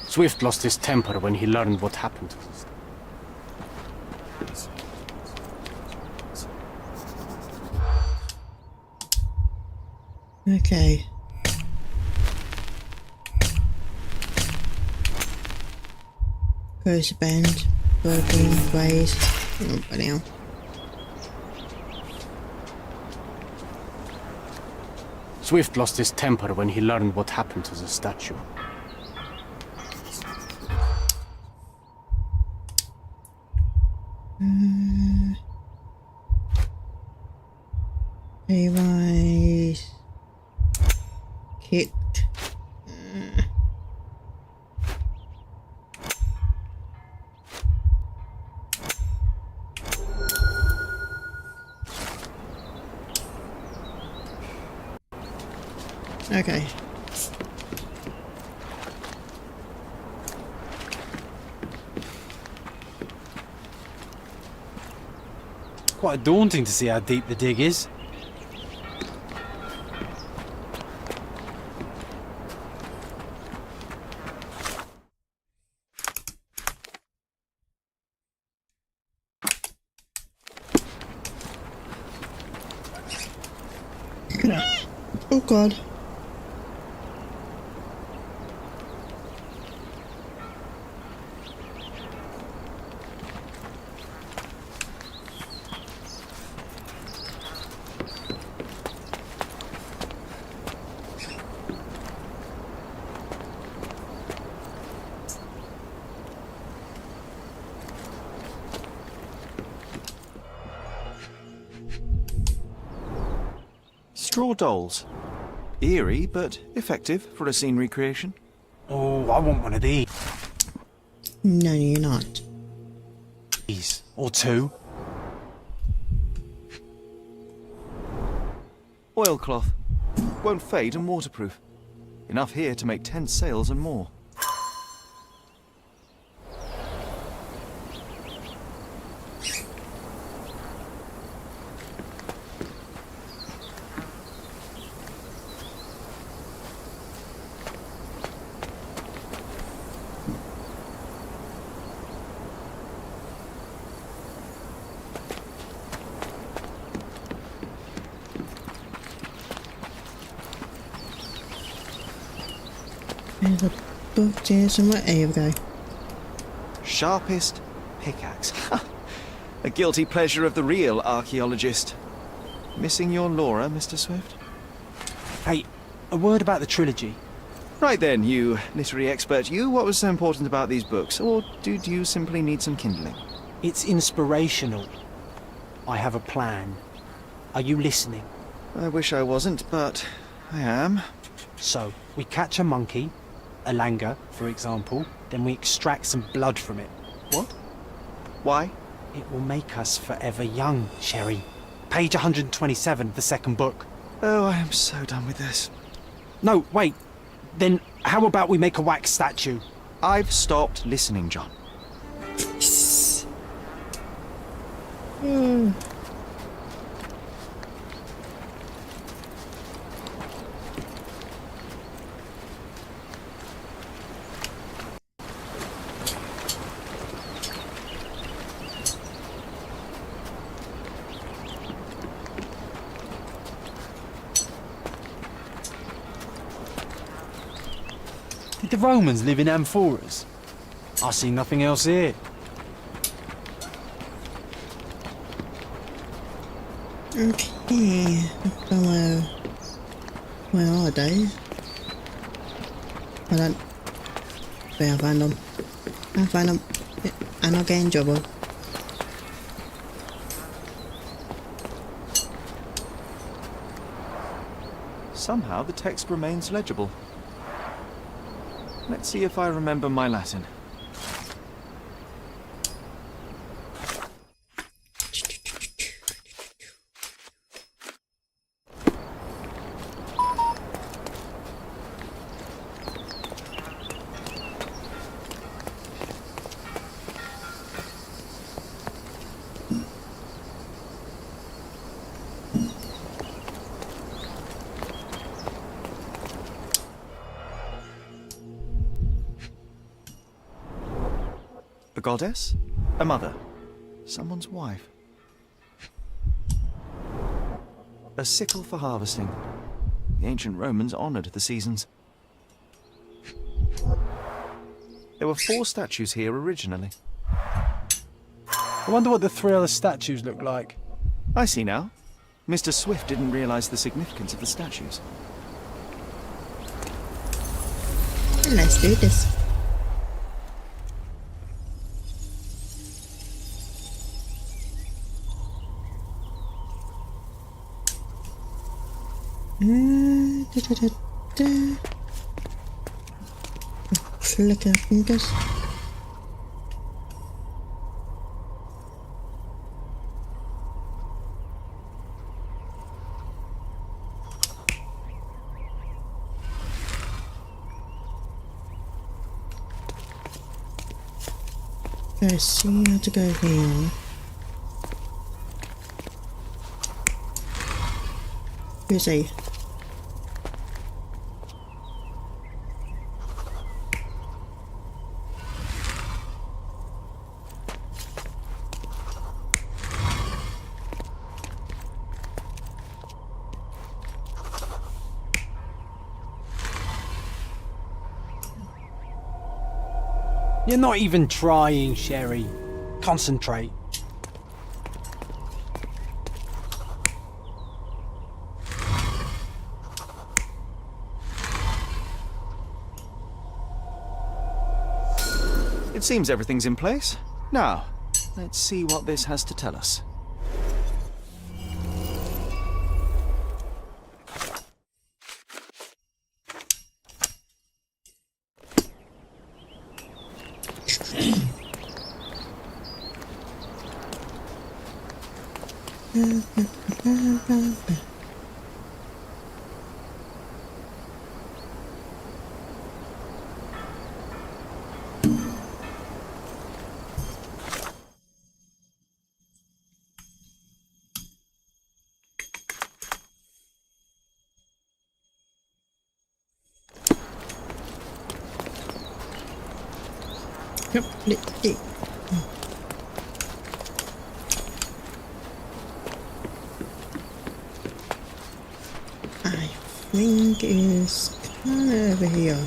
Swift lost his temper when he learned what happened. Okay. Goes to bend, broken, raised. Oh, bloody hell. Swift lost his temper when he learned what happened to the statue. Rise. Kicked. Okay. Quite daunting to see how deep the dig is. Oh God. Straw dolls. Eerie, but effective for a scene recreation. Oh, I want one of these. No, you're not. Or two. Oilcloth. Won't fade and waterproof. Enough here to make 10 sails and more. There's a book here somewhere. There we go. Sharpest pickaxe. A guilty pleasure of the real archaeologist. Missing your Laura, Mr. Swift? Hey, a word about the trilogy. Right then, you literary expert, you, what was so important about these books? Or did you simply need some kindling? It's inspirational. I have a plan. Are you listening? I wish I wasn't, but I am. So, we catch a monkey, a langur, for example, then we extract some blood from it. What? Why? It will make us forever young, Sherry. Page 127 of the second book. Oh, I am so done with this. No, wait. Then how about we make a wax statue? I've stopped listening, John. Did the Romans live in amphoras? I see nothing else here. Okay, follow. Where are they? I don't. Where I find them? I find them. And I get in trouble. Somehow the text remains legible. Let's see if I remember my Latin. A goddess? A mother? Someone's wife? A sickle for harvesting. The ancient Romans honoured the seasons. There were 4 statues here originally. I wonder what the 3 other statues look like. I see now. Mr. Swift didn't realise the significance of the statues. Let's do this. Flick our fingers. Okay, see how to go here. Who's he? You're not even trying, Sherry. Concentrate. It seems everything's in place. Now, let's see what this has to tell us. Completely. I think it's kind of over here.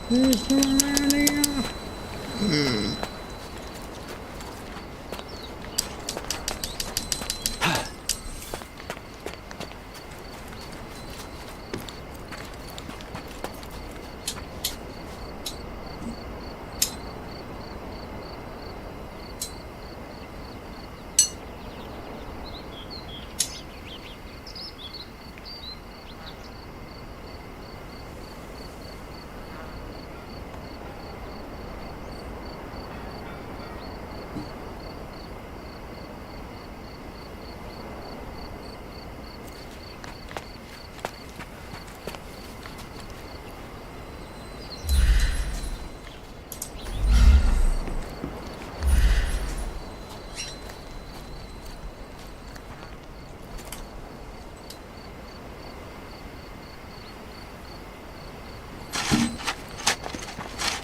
There's one around here.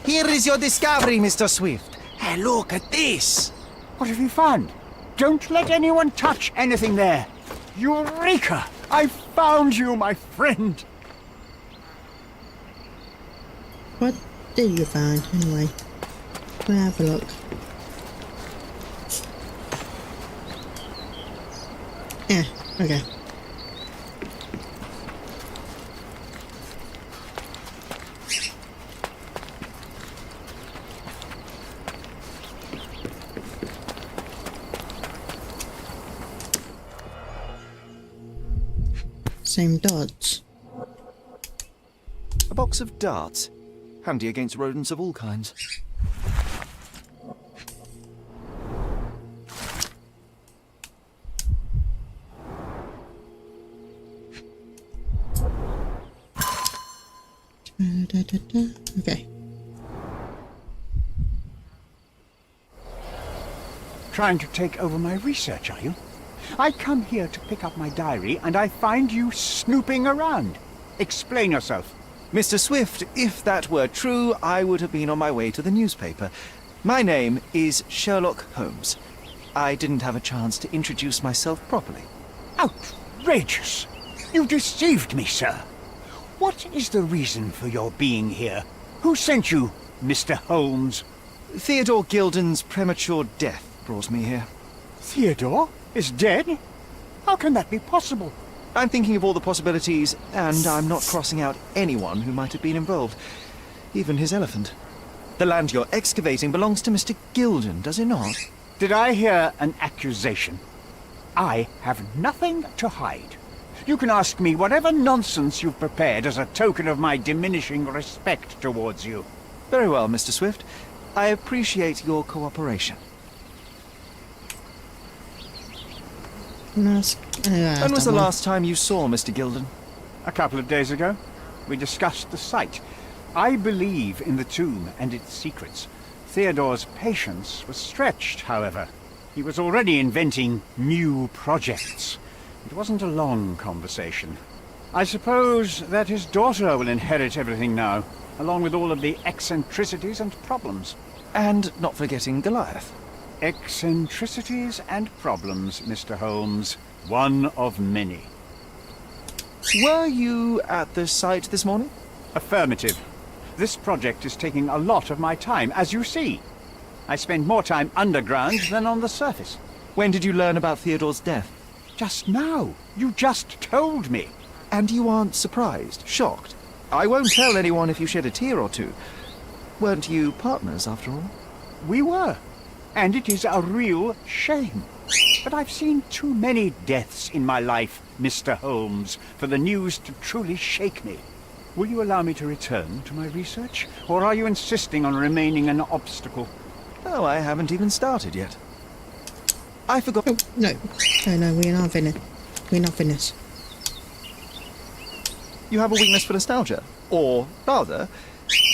Here is your discovery, Mr. Swift. Hey, look at this. What have you found? Don't let anyone touch anything there. Eureka! I found you, my friend. What did you find, anyway? We'll have a look. Yeah, okay. Same dots. A box of darts. Handy against rodents of all kinds. Okay. Trying to take over my research, are you? I come here to pick up my diary, and I find you snooping around. Explain yourself. Mr. Swift, if that were true, I would have been on my way to the newspaper. My name is Sherlock Holmes. I didn't have a chance to introduce myself properly. Outrageous! You deceived me, sir. What is the reason for your being here? Who sent you, Mr. Holmes? Theodore Gilden's premature death brought me here. Theodore is dead? How can that be possible? I'm thinking of all the possibilities, and I'm not crossing out anyone who might have been involved. Even his elephant. The land you're excavating belongs to Mr. Gilden, does it not? Did I hear an accusation? I have nothing to hide. You can ask me whatever nonsense you've prepared as a token of my diminishing respect towards you. Very well, Mr. Swift. I appreciate your cooperation. When was the last time you saw Mr. Gilden? A couple of days ago. We discussed the site. I believe in the tomb and its secrets. Theodore's patience was stretched, however. He was already inventing new projects. It wasn't a long conversation. I suppose that his daughter will inherit everything now, along with all of the eccentricities and problems. And not forgetting Goliath. Eccentricities and problems, Mr. Holmes. One of many. Were you at the site this morning? Affirmative. This project is taking a lot of my time, as you see. I spend more time underground than on the surface. When did you learn about Theodore's death? Just now. You just told me. And you aren't surprised, shocked? I won't tell anyone if you shed a tear or two. Weren't you partners, after all? We were. And it is a real shame. But I've seen too many deaths in my life, Mr. Holmes, for the news to truly shake me. Will you allow me to return to my research? Or are you insisting on remaining an obstacle? Oh, I haven't even started yet. I forgot... Oh, no, we're not finished. We're not finished. You have a weakness for nostalgia? Or, rather,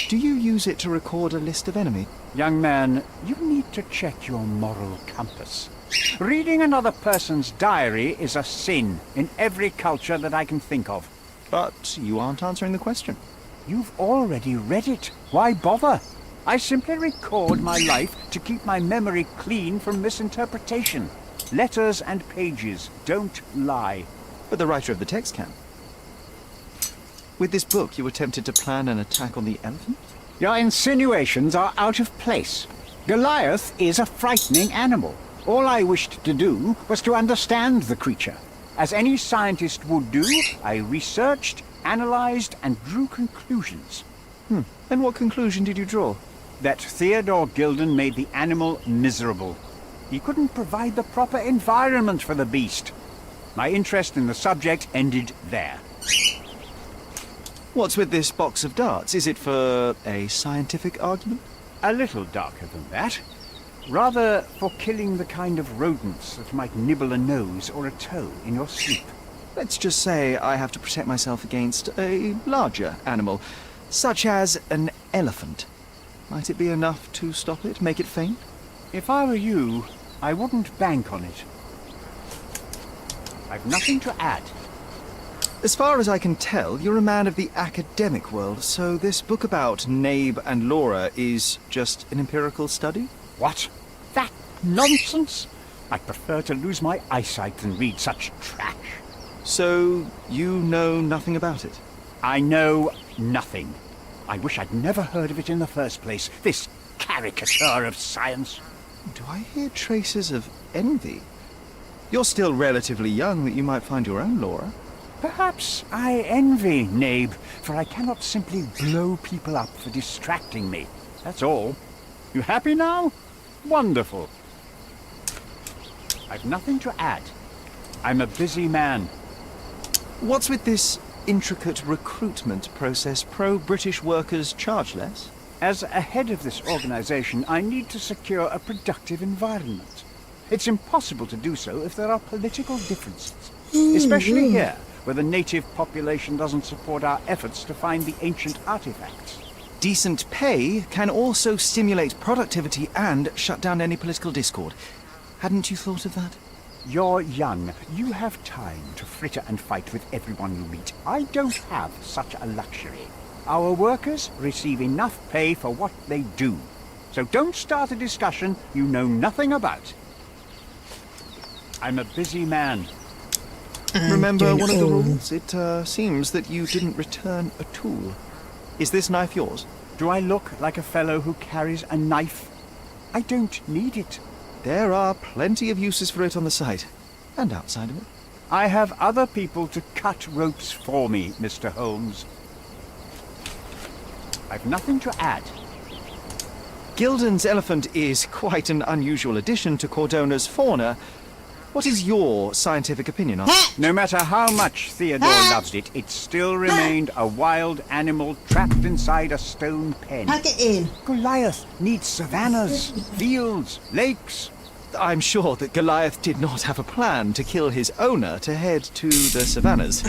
do you use it to record a list of enemies? Young man, you need to check your moral compass. Reading another person's diary is a sin in every culture that I can think of. But you aren't answering the question. You've already read it. Why bother? I simply record my life to keep my memory clean from misinterpretation. Letters and pages don't lie. But the writer of the text can. With this book, you attempted to plan an attack on the elephant? Your insinuations are out of place. Goliath is a frightening animal. All I wished to do was to understand the creature. As any scientist would do, I researched, analyzed, and drew conclusions. And what conclusion did you draw? That Theodore Gilden made the animal miserable. He couldn't provide the proper environment for the beast. My interest in the subject ended there. What's with this box of darts? Is it for a scientific argument? A little darker than that. Rather for killing the kind of rodents that might nibble a nose or a toe in your sleep. Let's just say I have to protect myself against a larger animal, such as an elephant. Might it be enough to stop it, make it faint? If I were you, I wouldn't bank on it. I've nothing to add. As far as I can tell, you're a man of the academic world, so this book about Nabe and Laura is just an empirical study? What? That nonsense? I'd prefer to lose my eyesight than read such trash. So, you know nothing about it? I know nothing. I wish I'd never heard of it in the first place, this caricature of science. Do I hear traces of envy? You're still relatively young that you might find your own Laura. Perhaps I envy Nabe, for I cannot simply blow people up for distracting me. That's all. You happy now? Wonderful. I've nothing to add. I'm a busy man. What's with this intricate recruitment process? Pro-British workers charge less? As a head of this organization, I need to secure a productive environment. It's impossible to do so if there are political differences, especially here, where the native population doesn't support our efforts to find the ancient artifacts. Decent pay can also stimulate productivity and shut down any political discord. Hadn't you thought of that? You're young. You have time to fritter and fight with everyone you meet. I don't have such a luxury. Our workers receive enough pay for what they do. So don't start a discussion you know nothing about. I'm a busy man. Remember one of the rules? It seems that you didn't return a tool. Is this knife yours? Do I look like a fellow who carries a knife? I don't need it. There are plenty of uses for it on the site, and outside of it. I have other people to cut ropes for me, Mr. Holmes. I've nothing to add. Gilden's elephant is quite an unusual addition to Cordona's fauna. What is your scientific opinion on it? No matter how much Theodore loved it, it still remained a wild animal trapped inside a stone pen. Pack it in. Goliath needs savannas, fields, lakes. I'm sure that Goliath did not have a plan to kill his owner to head to the savannas.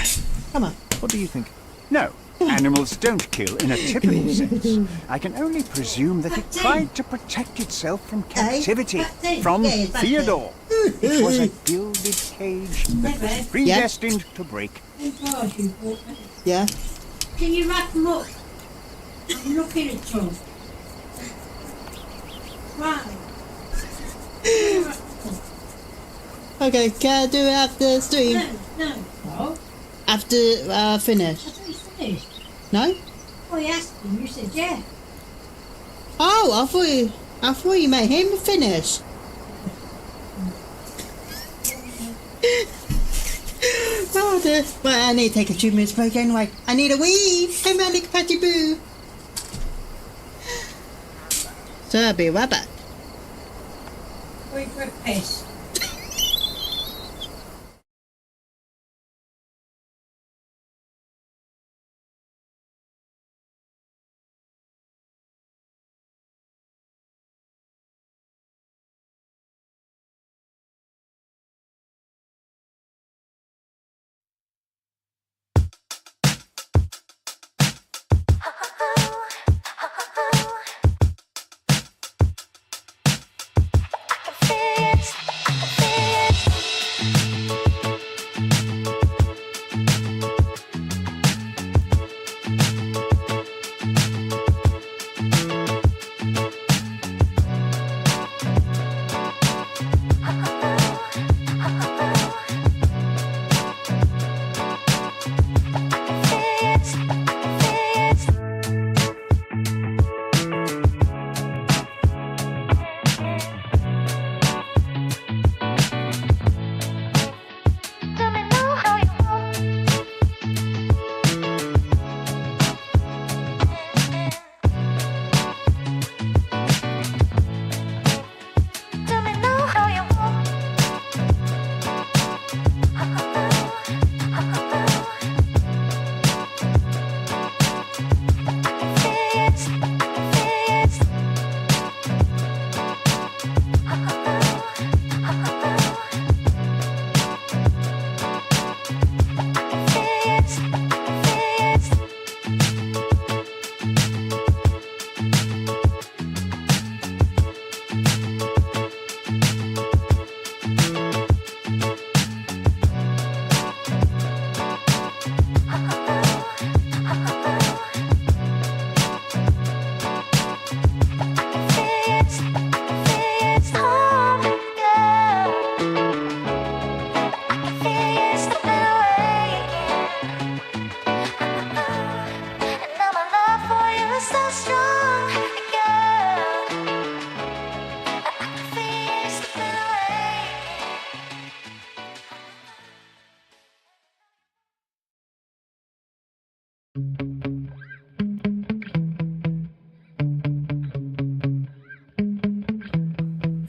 Come on. What do you think? No, animals don't kill in a typical sense. I can only presume that it tried to protect itself from captivity, from Theodore. It was a gilded cage that was predestined to break. Yeah. Can you wrap them up? I'm looking at them. Right. Okay, can I do it after stream? No. After finish? I thought you finished. No? Oh, you asked him. You said yeah. Oh, I thought you made him finish. Oh dear. Well, I need to take a 2 minute break anyway. I need a wee. Hey, man, look, patty boo. So I'll be right back. Going for a piss.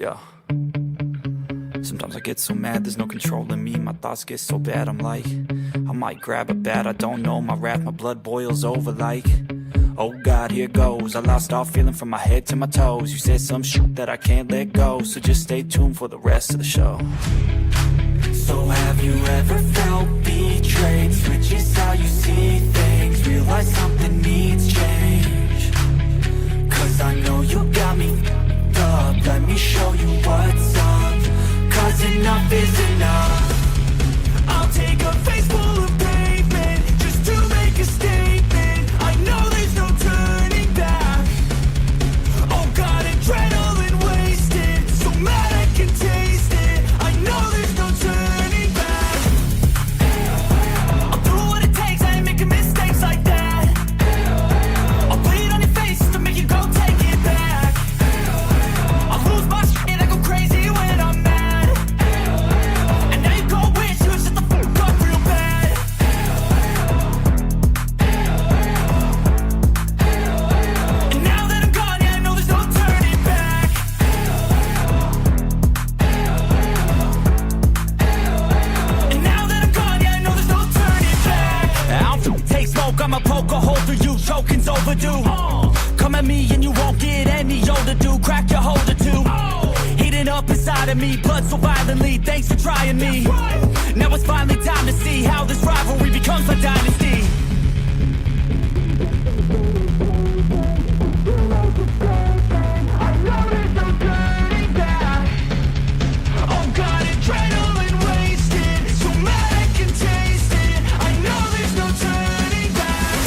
Yeah. Sometimes I get so mad, there's no controlling me. My thoughts get so bad, I'm like, I might grab a bat, I don't know. My wrath, my blood boils over like, oh God, here goes. I lost all feeling from my head to my toes. You said some shit that I can't let go, so just stay tuned for the rest of the show. So have you ever felt betrayed? Switches how you see things, realize something needs change. Cause I know you got me up, let me show you what's up. Cause enough is enough. I'll take a face full of pavement just to make a statement. I know there's no turning back. Oh God, adrenaline wasted, so mad I can taste it. I know there's no turning back. I'll do what it takes, I ain't making mistakes like that. I'll bleed on your face to make you go take it back. I'll lose my shit, I go crazy when I'm mad. And now you go wish you would shut the fuck up real bad. And now that I'm gone, yeah, I know there's no turning back. And now that I'm gone, yeah, I know there's no turning back. I don't take smoke, I'ma poke a hole through you, choking's overdue. Come at me and you won't get any older, dude. Crack your holder too. Heating up inside of me, blood so violently. Thanks for trying me. Now it's finally time to see how this rivalry becomes a dynasty. I know there's no turning back. Oh God, adrenaline wasted, so mad I can taste it. I know there's no turning back.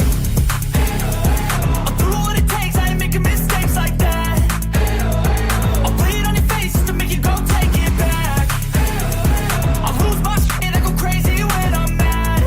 I'll do what it takes, I ain't making mistakes like that. I'll bleed on your face to make you go take it back. I'll lose my shit, I go crazy when I'm mad.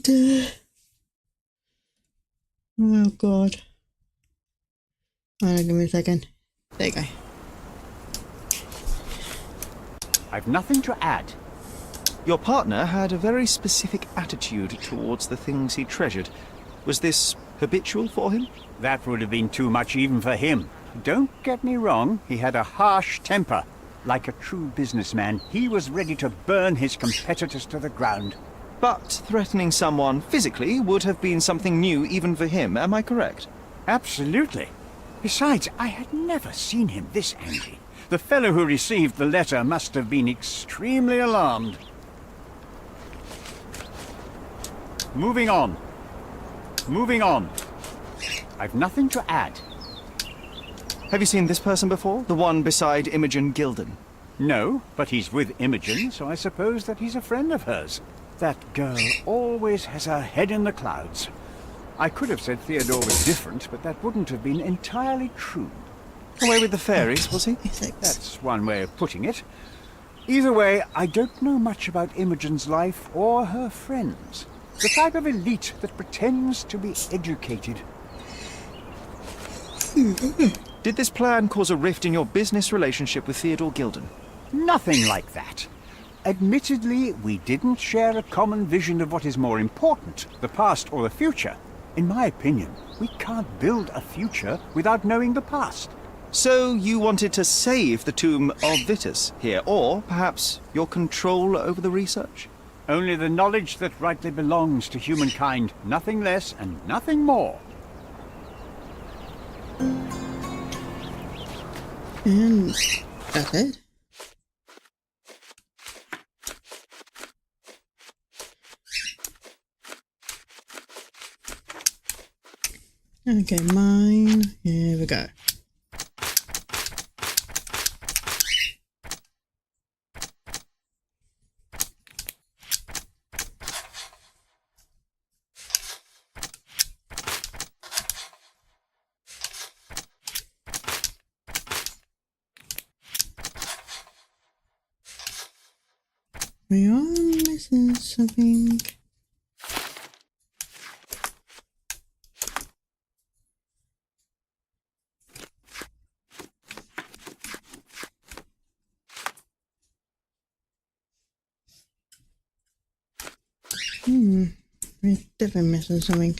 Oh god. Hold on, give me a second. There you go. I've nothing to add. Your partner had a very specific attitude towards the things he treasured. Was this habitual for him? That would have been too much even for him. Don't get me wrong, he had a harsh temper. Like a true businessman, he was ready to burn his competitors to the ground. But threatening someone physically would have been something new even for him, am I correct? Absolutely. Besides, I had never seen him this angry. The fellow who received the letter must have been extremely alarmed. Moving on. Moving on. I've nothing to add. Have you seen this person before? The one beside Imogen Gilden? No, but he's with Imogen, so I suppose that he's a friend of hers. That girl always has her head in the clouds. I could have said Theodore was different, but that wouldn't have been entirely true. Away with the fairies, was he? That's one way of putting it. Either way, I don't know much about Imogen's life or her friends. The type of elite that pretends to be educated. Did this plan cause a rift in your business relationship with Theodore Gilden? Nothing like that. Admittedly, we didn't share a common vision of what is more important, the past or the future. In my opinion, we can't build a future without knowing the past. So you wanted to save the tomb of Vitus here, or perhaps your control over the research? Only the knowledge that rightly belongs to humankind, nothing less and nothing more. And that's it. Okay, mine. Here we go. We are missing something. We're definitely missing something.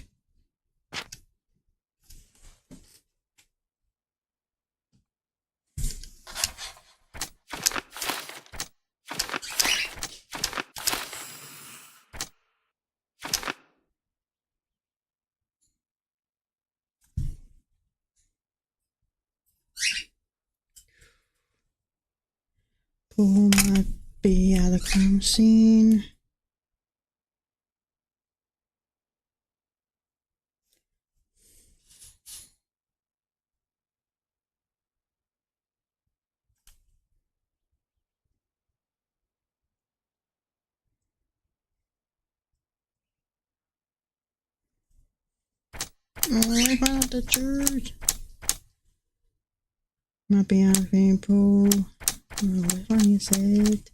Paul might be at the crime scene. I found the church. Might be out of people. Which one you said?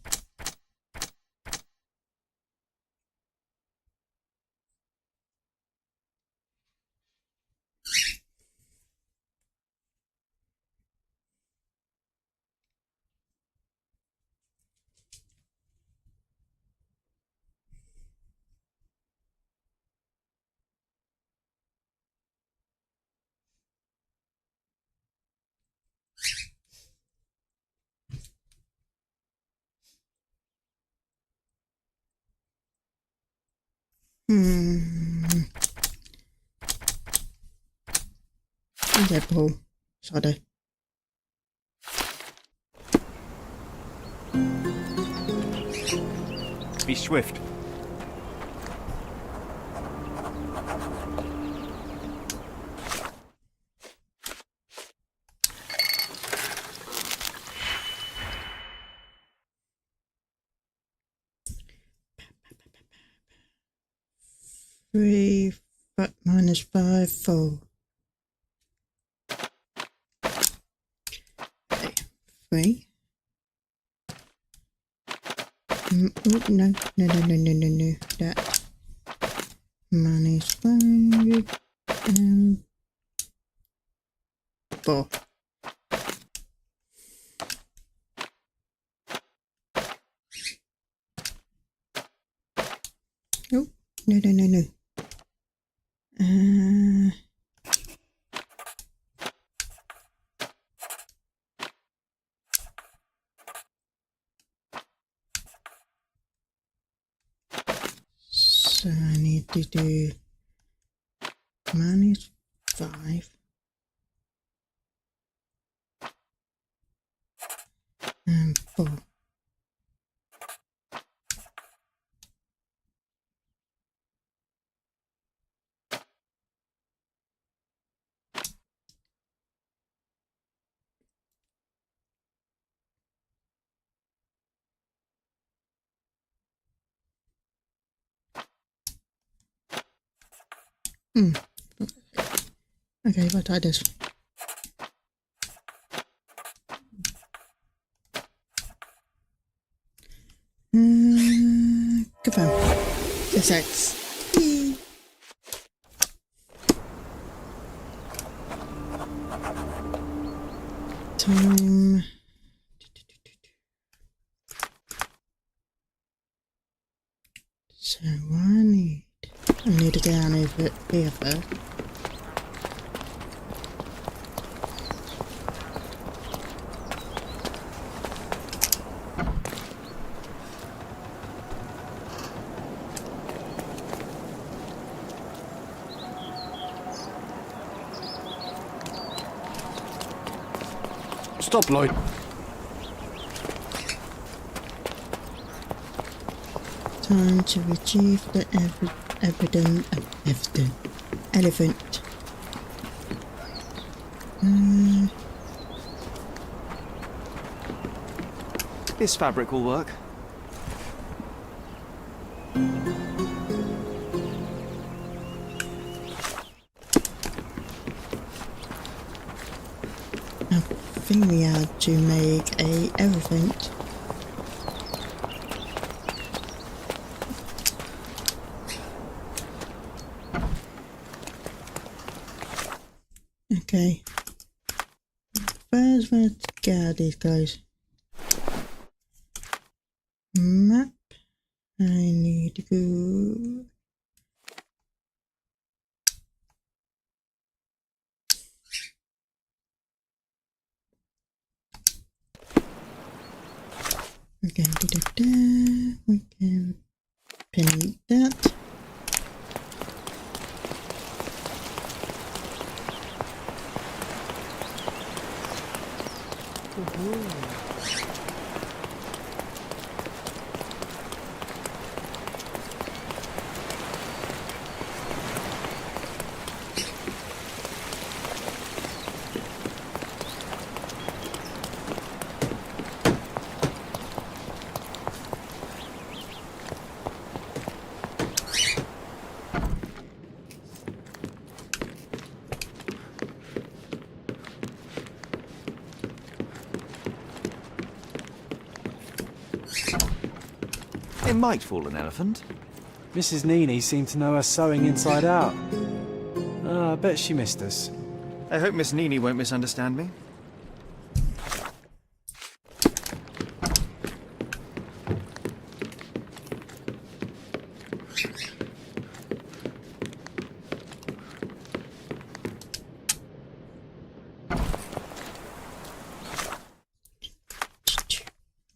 Deadpool. Sorry. Be swift. Three, but minus 5, 4. Okay. 3. Oh, no. That. minus 5 and 4. Oh, no. So I need to do minus 5 and 4. Okay, we'll try this. Confirm. Success. Yay. Time. So I need to get down over here first. Stop, Lloyd. Time to retrieve the elephant. This fabric will work. I think we had to make a elephant. Okay. First, let's get these guys. Map. I need to go. We can do that. We can pin that. It might fool an elephant. Mrs. Nini seemed to know her sewing inside out. I bet she missed us. I hope Miss Nini won't misunderstand me.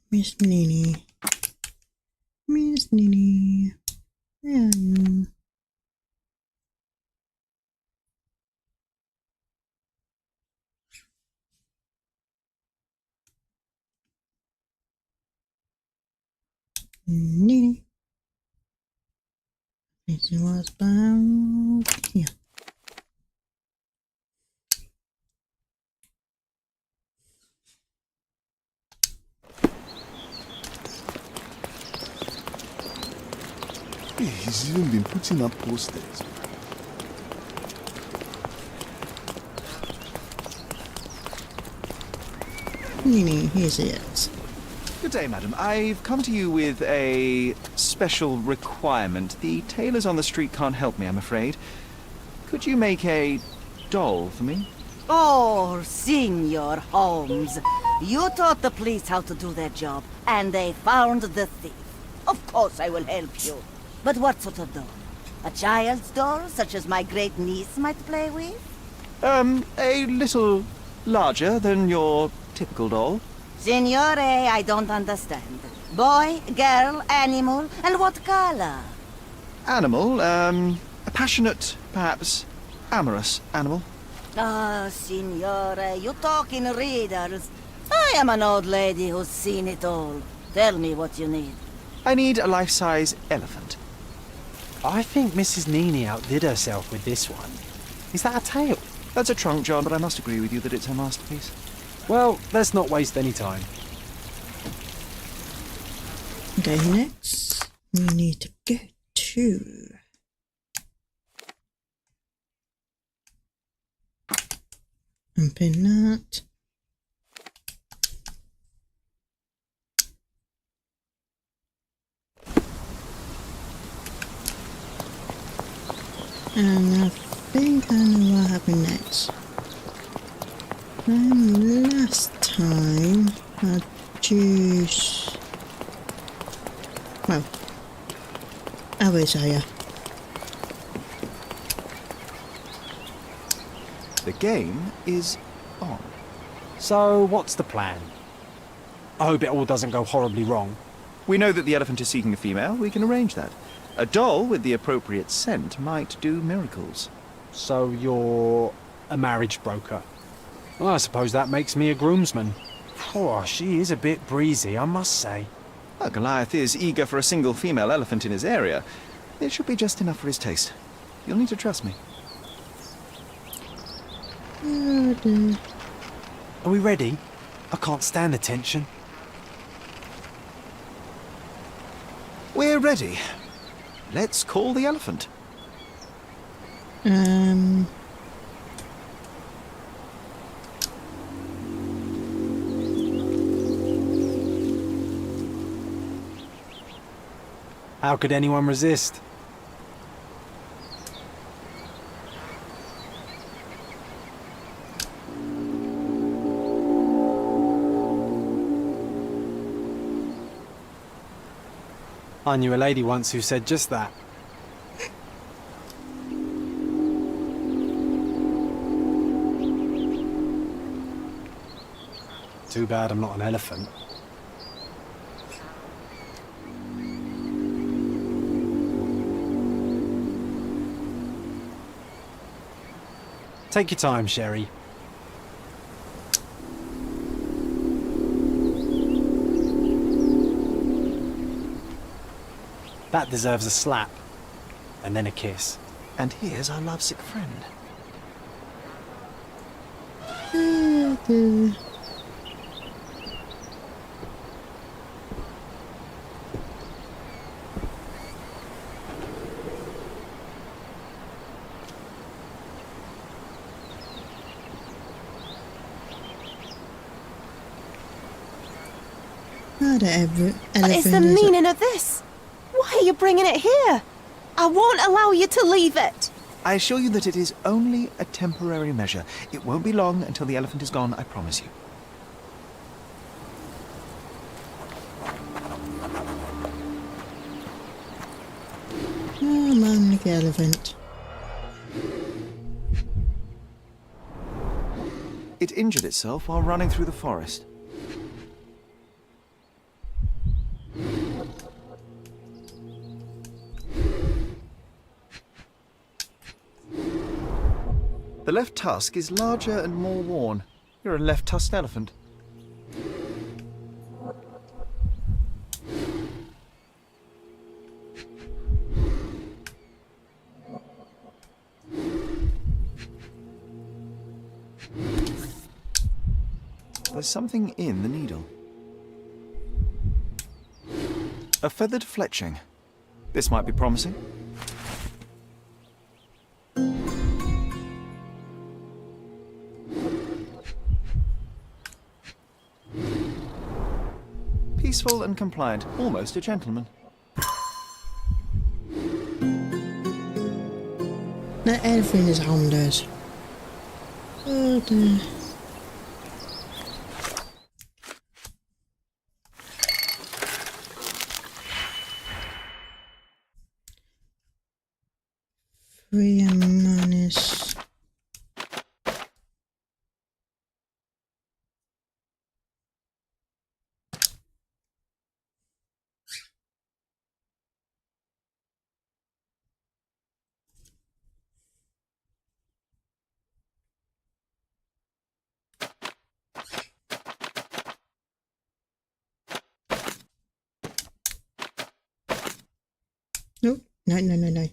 Miss Nini. Miss Nini. Where are you? Nini. This was about here. Hey, he's even been putting up posters. Nini, here's it. Good day, madam. I've come to you with a special requirement. The tailors on the street can't help me, I'm afraid. Could you make a doll for me? Oh, Senor Holmes. You taught the police how to do their job, and they found the thief. Of course I will help you. But what sort of doll? A child's doll, such as my great niece might play with? A little larger than your typical doll. Signore, I don't understand. Boy, girl, animal, and what color? Animal, a passionate, perhaps amorous animal. Ah, Signore, you talk in riddles. I am an old lady who's seen it all. Tell me what you need. I need a life-size elephant. I think Mrs. Nini outdid herself with this one. Is that a tail? That's a trunk, John, but I must agree with you that it's her masterpiece. Well, let's not waste any time. Okay, next we need to go to... Open that. And I think I know what happened next. Last time I choose... Well, I will tell you. The game is on. So, what's the plan? I hope it all doesn't go horribly wrong. We know that the elephant is seeking a female. We can arrange that. A doll with the appropriate scent might do miracles. So you're a marriage broker? Well, I suppose that makes me a groomsman. Oh, she is a bit breezy, I must say. Well, Goliath is eager for a single female elephant in his area. It should be just enough for his taste. You'll need to trust me. Are we ready? I can't stand the tension. We're ready. Let's call the elephant. How could anyone resist? I knew a lady once who said just that. Too bad I'm not an elephant. Take your time, Sherry. That deserves a slap. And then a kiss. And here's our lovesick friend. What is the meaning of this? Why are you bringing it here? I won't allow you to leave it. I assure you that it is only a temporary measure. It won't be long until the elephant is gone, I promise you. Come on, the elephant. It injured itself while running through the forest. The left tusk is larger and more worn. You're a left-tusked elephant. There's something in the needle. A feathered fletching. This might be promising. peaceful and compliant, almost a gentleman. Not everything is anders. Oh dear. Three and minus. Nope. No, no, no, no.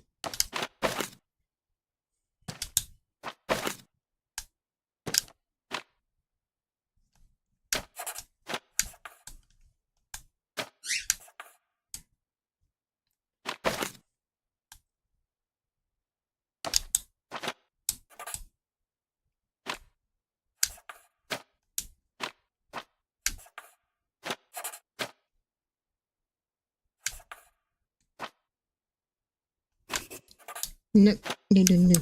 No, no, no, no.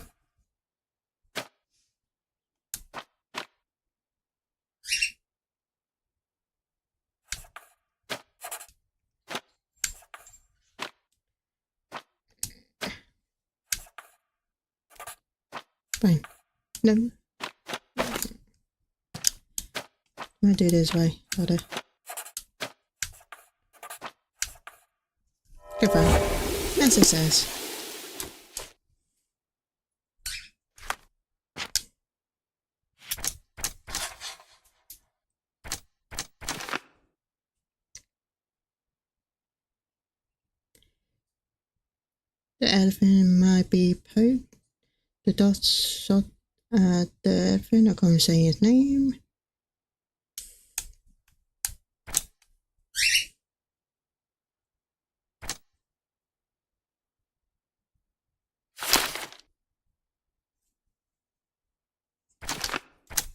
Fine. No. I'll do it this way. Gotta. Goodbye. As it says. The elephant might be poked. The dots shot at the elephant. I can't say his name.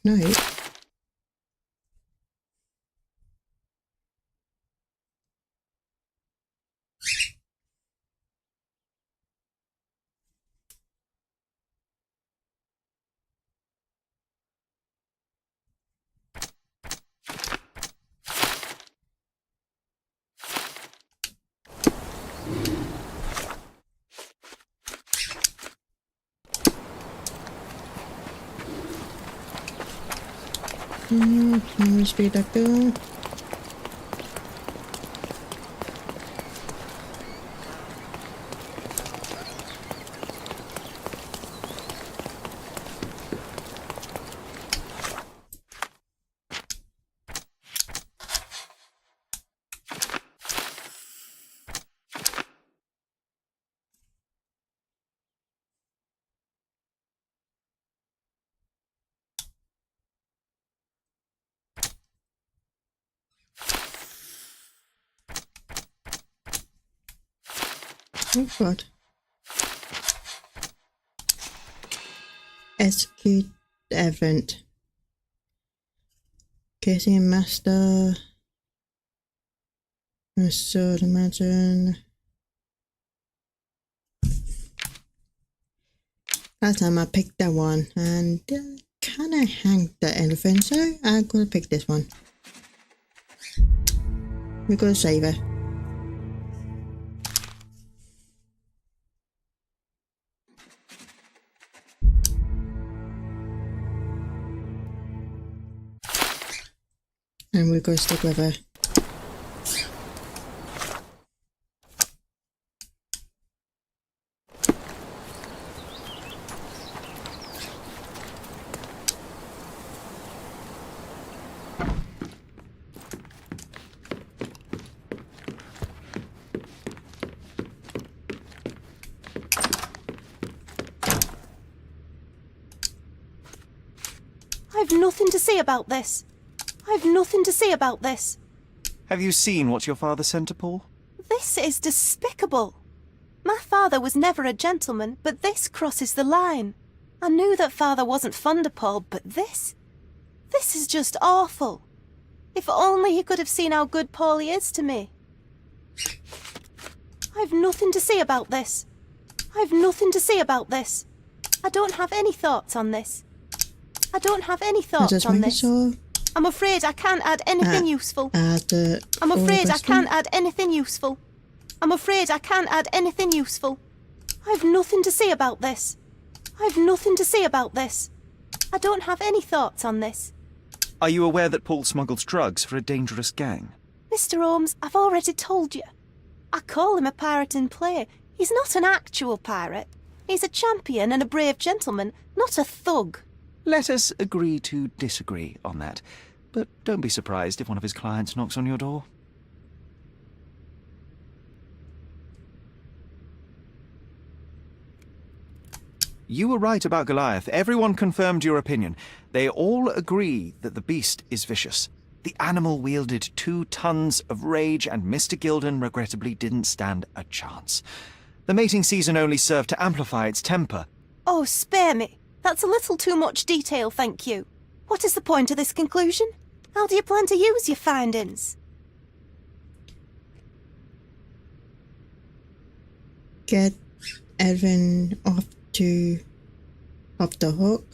No. Let me speed that go. Oh god. Execute the event. Casing master. I should imagine. Last time I picked that one and kinda hanged the elephant, so I'm gonna pick this one. We're gonna save her. And we're going to stick with her. I've nothing to say about this. I've nothing to say about this. Have you seen what your father sent to Paul? This is despicable. My father was never a gentleman, but this crosses the line. I knew that father wasn't fond of Paul, but this is just awful. If only he could have seen how good Polly is to me. I've nothing to say about this. I've nothing to say about this. I don't have any thoughts on this. I don't have any thoughts on this. I'm afraid I can't add anything useful. I'm afraid I can't add anything useful. I'm afraid I can't add anything useful. I've nothing to say about this. I've nothing to say about this. I don't have any thoughts on this. Are you aware that Paul smuggles drugs for a dangerous gang? Mr. Holmes, I've already told you. I call him a pirate in play. He's not an actual pirate. He's a champion and a brave gentleman, not a thug. Let us agree to disagree on that. But don't be surprised if one of his clients knocks on your door. You were right about Goliath. Everyone confirmed your opinion. They all agree that the beast is vicious. The animal wielded 2 tons of rage, and Mr. Gilden regrettably didn't stand a chance. The mating season only served to amplify its temper. Oh, spare me. That's a little too much detail, thank you. What is the point of this conclusion? How do you plan to use your findings? Get Edwin off the hook.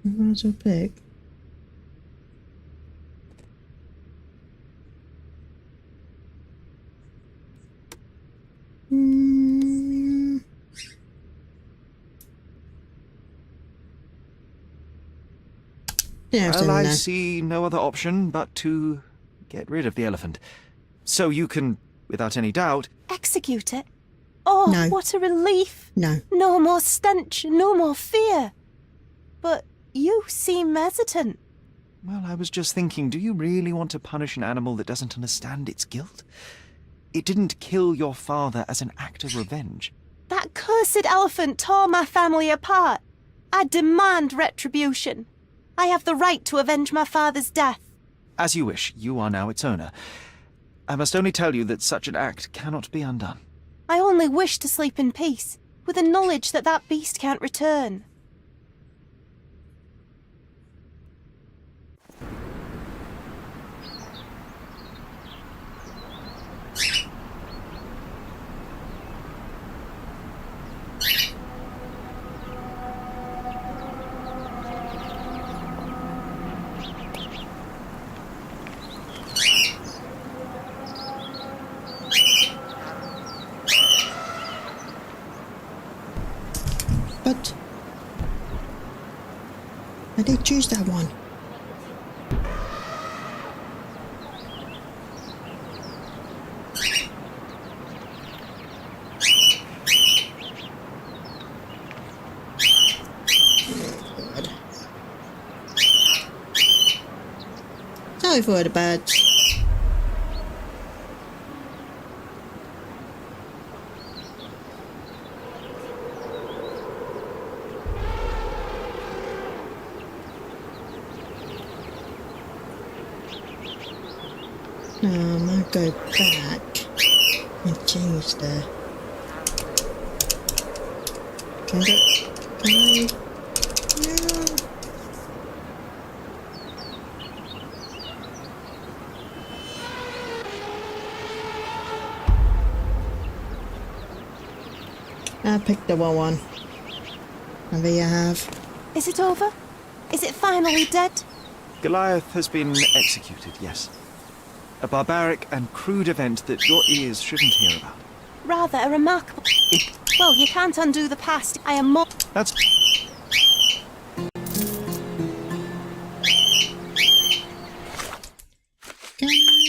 Everyone's so big. Well, I see no other option but to get rid of the elephant. So you can, without any doubt... Execute it? Oh, no. What a relief. No. No more stench, no more fear. But you seem hesitant. Well, I was just thinking, do you really want to punish an animal that doesn't understand its guilt? It didn't kill your father as an act of revenge. That cursed elephant tore my family apart. I demand retribution. I have the right to avenge my father's death. As you wish. You are now its owner. I must only tell you that such an act cannot be undone. I only wish to sleep in peace, with the knowledge that that beast can't return. But I did choose that one. Sorry for the birds. I might go back and change the... Can I? No. I picked the wrong one. And there you have. Is it over? Is it finally dead? Goliath has been executed, yes. A barbaric and crude event that your ears shouldn't hear about. Rather a remarkable... Well, you can't undo the past. I am more... That's... Can I?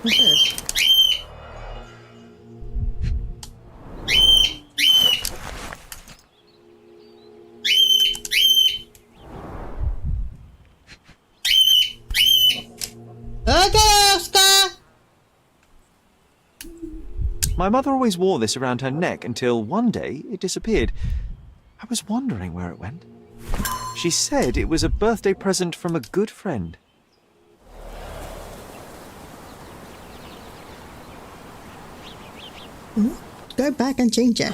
What's this? Okay, Oscar! My mother always wore this around her neck until one day it disappeared. I was wondering where it went. She said it was a birthday present from a good friend. Go back and change it.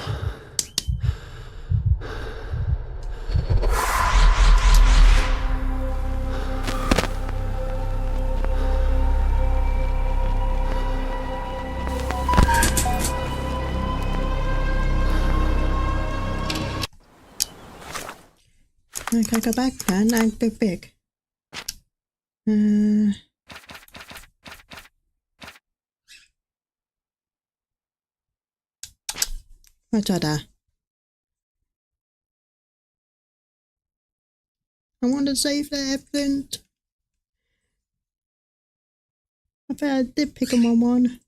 Okay, go back and go big. What's that? I want to save the elephant. I bet I did pick him on one.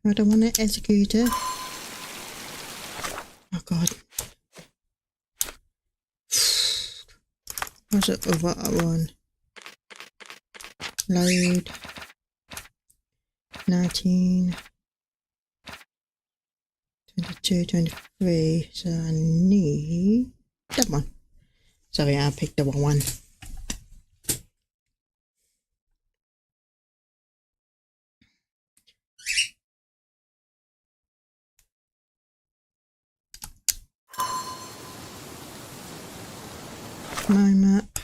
I don't want to execute it. Oh god. What's it over one? Load. 19. 22, 23. So I need that one. Sorry, I picked the wrong one. My map.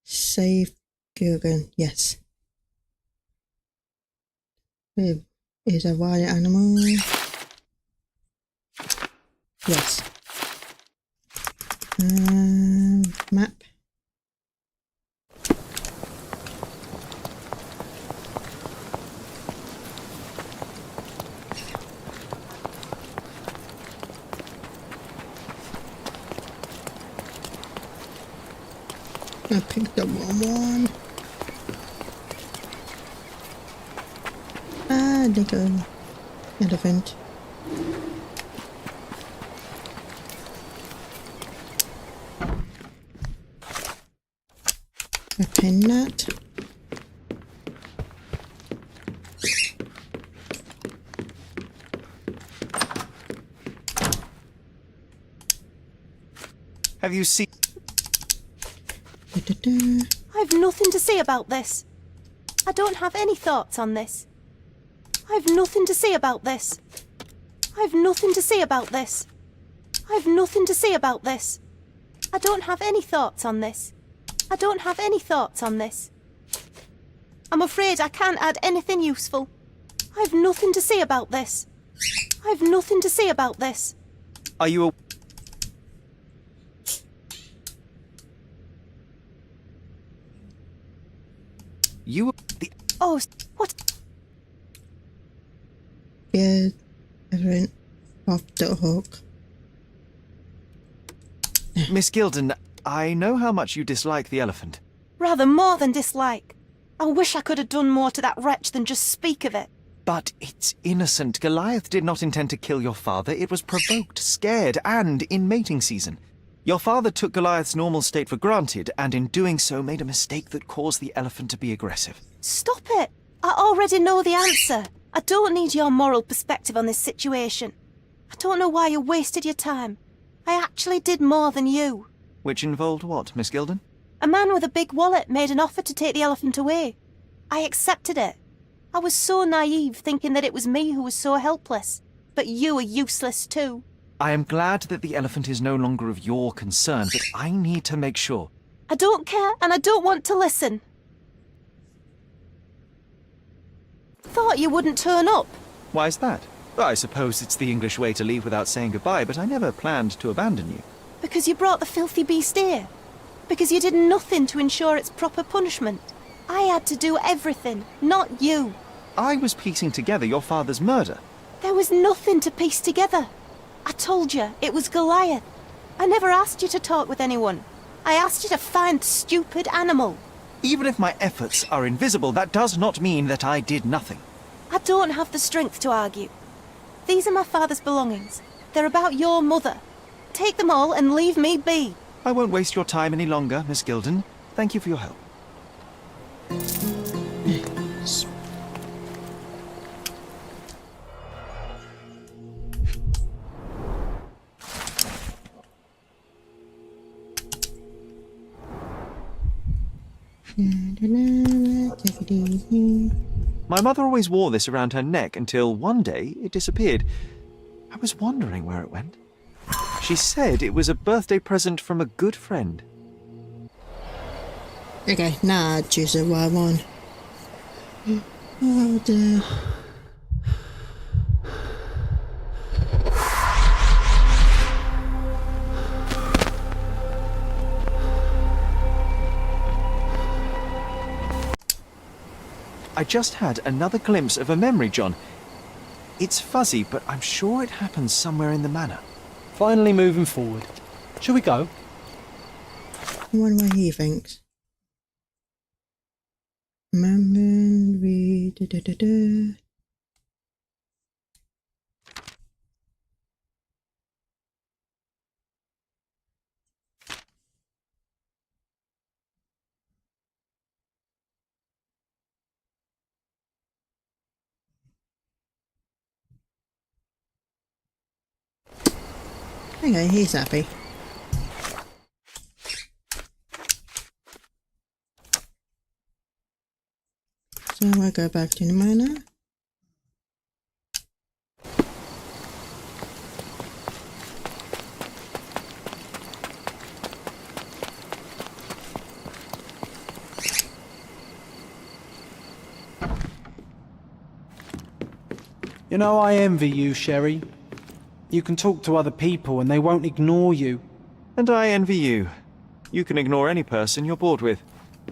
Save Gilgan. Yes. It is a wild animal. Yes. Map. I picked the wrong one. Ah, there go. Elephant. A pin nut. Have you seen... I've nothing to say about this. I don't have any thoughts on this. I've nothing to say about this. I've nothing to say about this. I've nothing to say about this. I don't have any thoughts on this. I don't have any thoughts on this. I'm afraid I can't add anything useful. I've nothing to say about this. I've nothing to say about this. Are you a... You... the... Oh, what? Yeah, everyone off the hook. Miss Gilden, I know how much you dislike the elephant. Rather more than dislike. I wish I could have done more to that wretch than just speak of it. But it's innocent. Goliath did not intend to kill your father. It was provoked, scared, and in mating season. Your father took Goliath's normal state for granted, and in doing so made a mistake that caused the elephant to be aggressive. Stop it! I already know the answer. I don't need your moral perspective on this situation. I don't know why you wasted your time. I actually did more than you. Which involved what, Miss Gilden? A man with a big wallet made an offer to take the elephant away. I accepted it. I was so naive, thinking that it was me who was so helpless. But you are useless too. I am glad that the elephant is no longer of your concern, but I need to make sure. I don't care, and I don't want to listen. Thought you wouldn't turn up. Why's that? I suppose it's the English way to leave without saying goodbye, but I never planned to abandon you. Because you brought the filthy beast here. Because you did nothing to ensure its proper punishment. I had to do everything, not you. I was piecing together your father's murder. There was nothing to piece together. I told you, it was Goliath. I never asked you to talk with anyone. I asked you to find stupid animal. Even if my efforts are invisible, that does not mean that I did nothing. I don't have the strength to argue. These are my father's belongings. They're about your mother. Take them all and leave me be. I won't waste your time any longer, Miss Gilden. Thank you for your help. My mother always wore this around her neck until one day it disappeared. I was wondering where it went. She said it was a birthday present from a good friend. Okay, now I choose the right one. Oh dear. I just had another glimpse of a memory, John. It's fuzzy, but I'm sure it happens somewhere in the manor. Finally moving forward. Shall we go? I wonder what he thinks. Memory. Okay, he's happy. So I'll go back to the manor. You know, I envy you, Sherry. You can talk to other people and they won't ignore you. And I envy you. You can ignore any person you're bored with.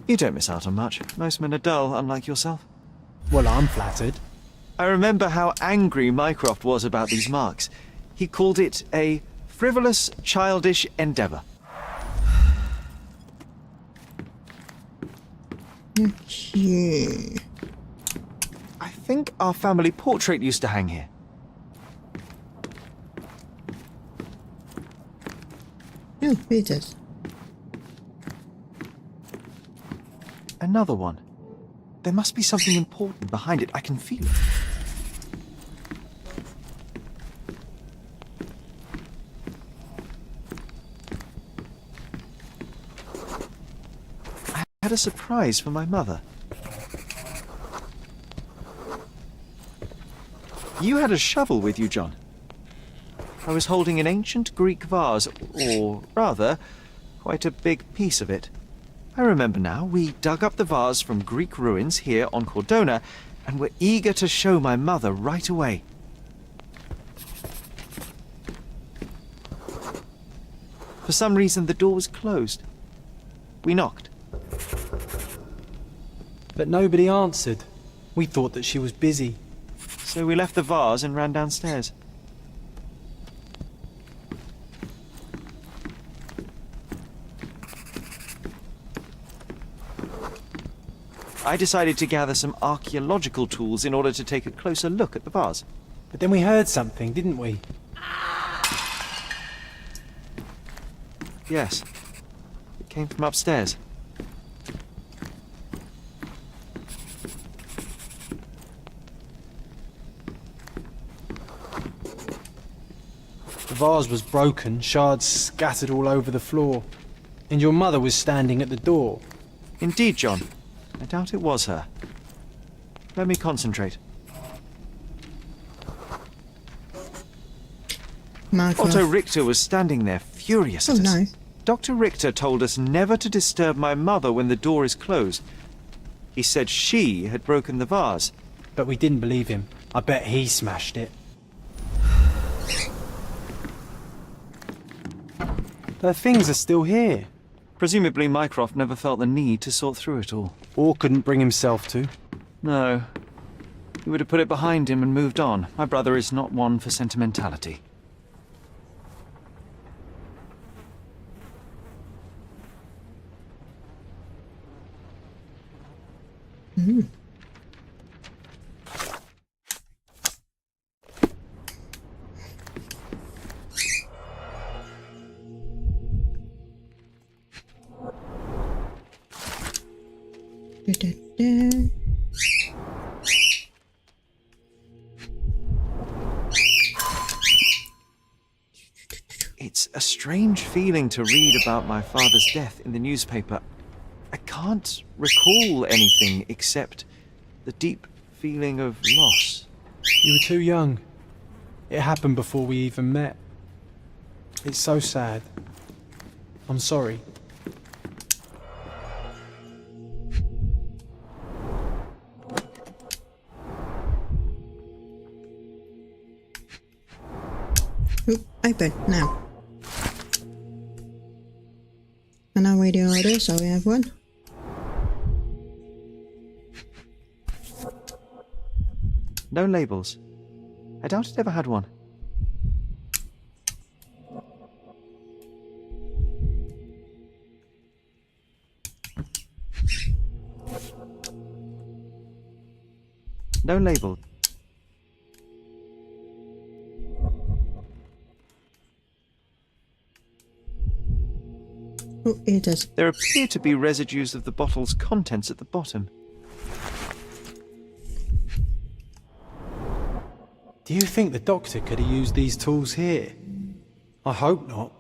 You don't miss out on much. Most men are dull, unlike yourself. Well, I'm flattered. I remember how angry Mycroft was about these marks. He called it a frivolous, childish endeavour. Okay. I think our family portrait used to hang here. Oh, it does. Another one. There must be something important behind it. I can feel it. I had a surprise for my mother. You had a shovel with you, John. I was holding an ancient Greek vase, or rather, quite a big piece of it. I remember now, we dug up the vase from Greek ruins here on Cordona, and were eager to show my mother right away. For some reason, the door was closed. We knocked. But nobody answered. We thought that she was busy. So we left the vase and ran downstairs. I decided to gather some archaeological tools in order to take a closer look at the vase. But then we heard something, didn't we? Yes. It came from upstairs. The vase was broken, shards scattered all over the floor. And your mother was standing at the door. Indeed, John. I doubt it was her. Let me concentrate. Otto Richter was standing there, furious at us. No. Dr. Richter told us never to disturb my mother when the door is closed. He said she had broken the vase. But we didn't believe him. I bet he smashed it. Her things are still here. Presumably Mycroft never felt the need to sort through it all. Or couldn't bring himself to. No. He would have put it behind him and moved on. My brother is not one for sentimentality. It's a strange feeling to read about my father's death in the newspaper. I can't recall anything except the deep feeling of loss. You were too young. It happened before we even met. It's so sad. I'm sorry. Oop, open now. And now we do order, so we have one. No labels. I doubt it ever had one. No label. Oh, it does. There appear to be residues of the bottle's contents at the bottom. Do you think the doctor could have used these tools here? I hope not.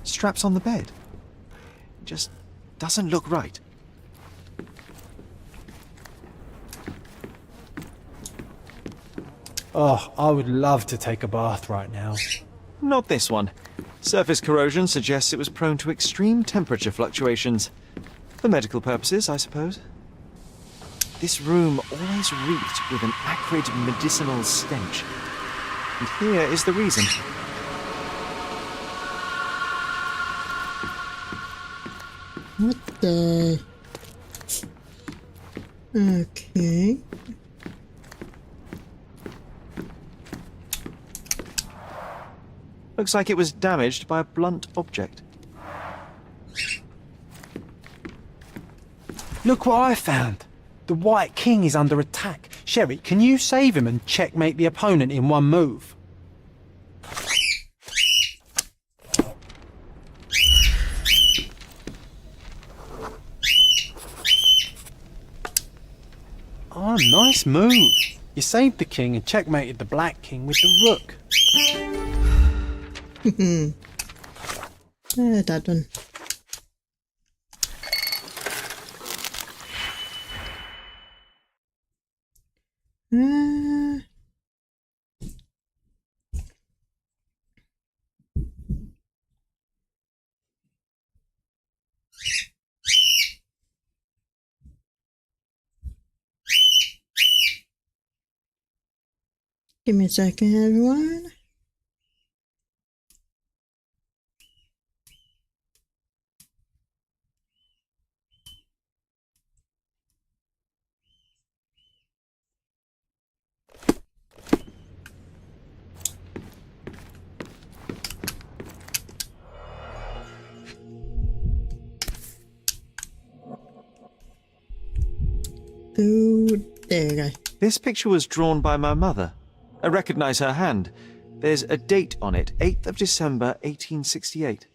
Straps on the bed. It just doesn't look right. Oh, I would love to take a bath right now. Not this one. Surface corrosion suggests it was prone to extreme temperature fluctuations. For medical purposes, I suppose. This room always reeked with an acrid medicinal stench. And here is the reason. What the... Okay. Looks like it was damaged by a blunt object. Look what I found! The White King is under attack. Sherry, can you save him and checkmate the opponent in one move? Oh, nice move. You saved the king and checkmated the Black King with the rook. That one. Give me a second, everyone. Ooh, there you go. This picture was drawn by my mother. I recognize her hand. There's a date on it, 8th of December, 1868.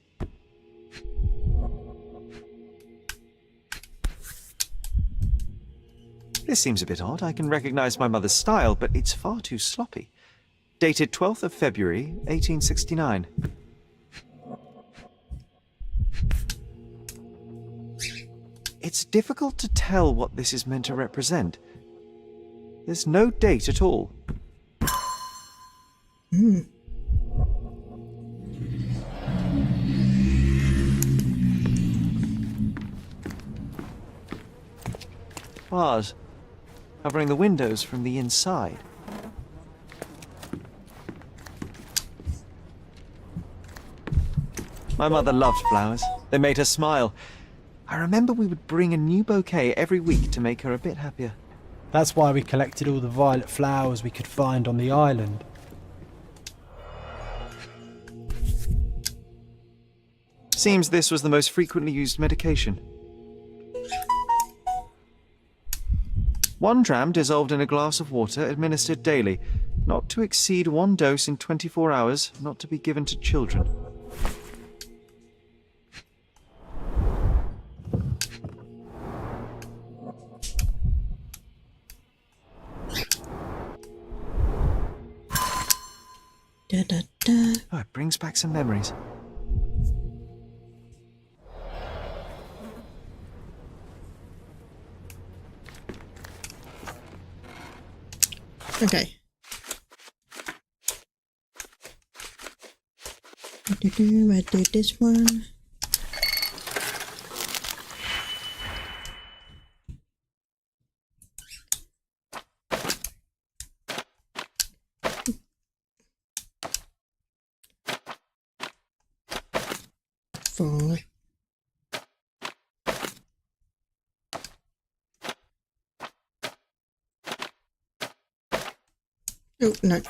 This seems a bit odd. I can recognize my mother's style, but it's far too sloppy. Dated 12th of February, 1869. It's difficult to tell what this is meant to represent. There's no date at all. Bars covering the windows from the inside. My mother loved flowers. They made her smile. I remember we would bring a new bouquet every week to make her a bit happier. That's why we collected all the violet flowers we could find on the island. Seems this was the most frequently used medication. 1 dram dissolved in a glass of water, administered daily. Not to exceed 1 dose in 24 hours, not to be given to children. Oh, it brings back some memories. Okay. I do this one. Four. Oh, no.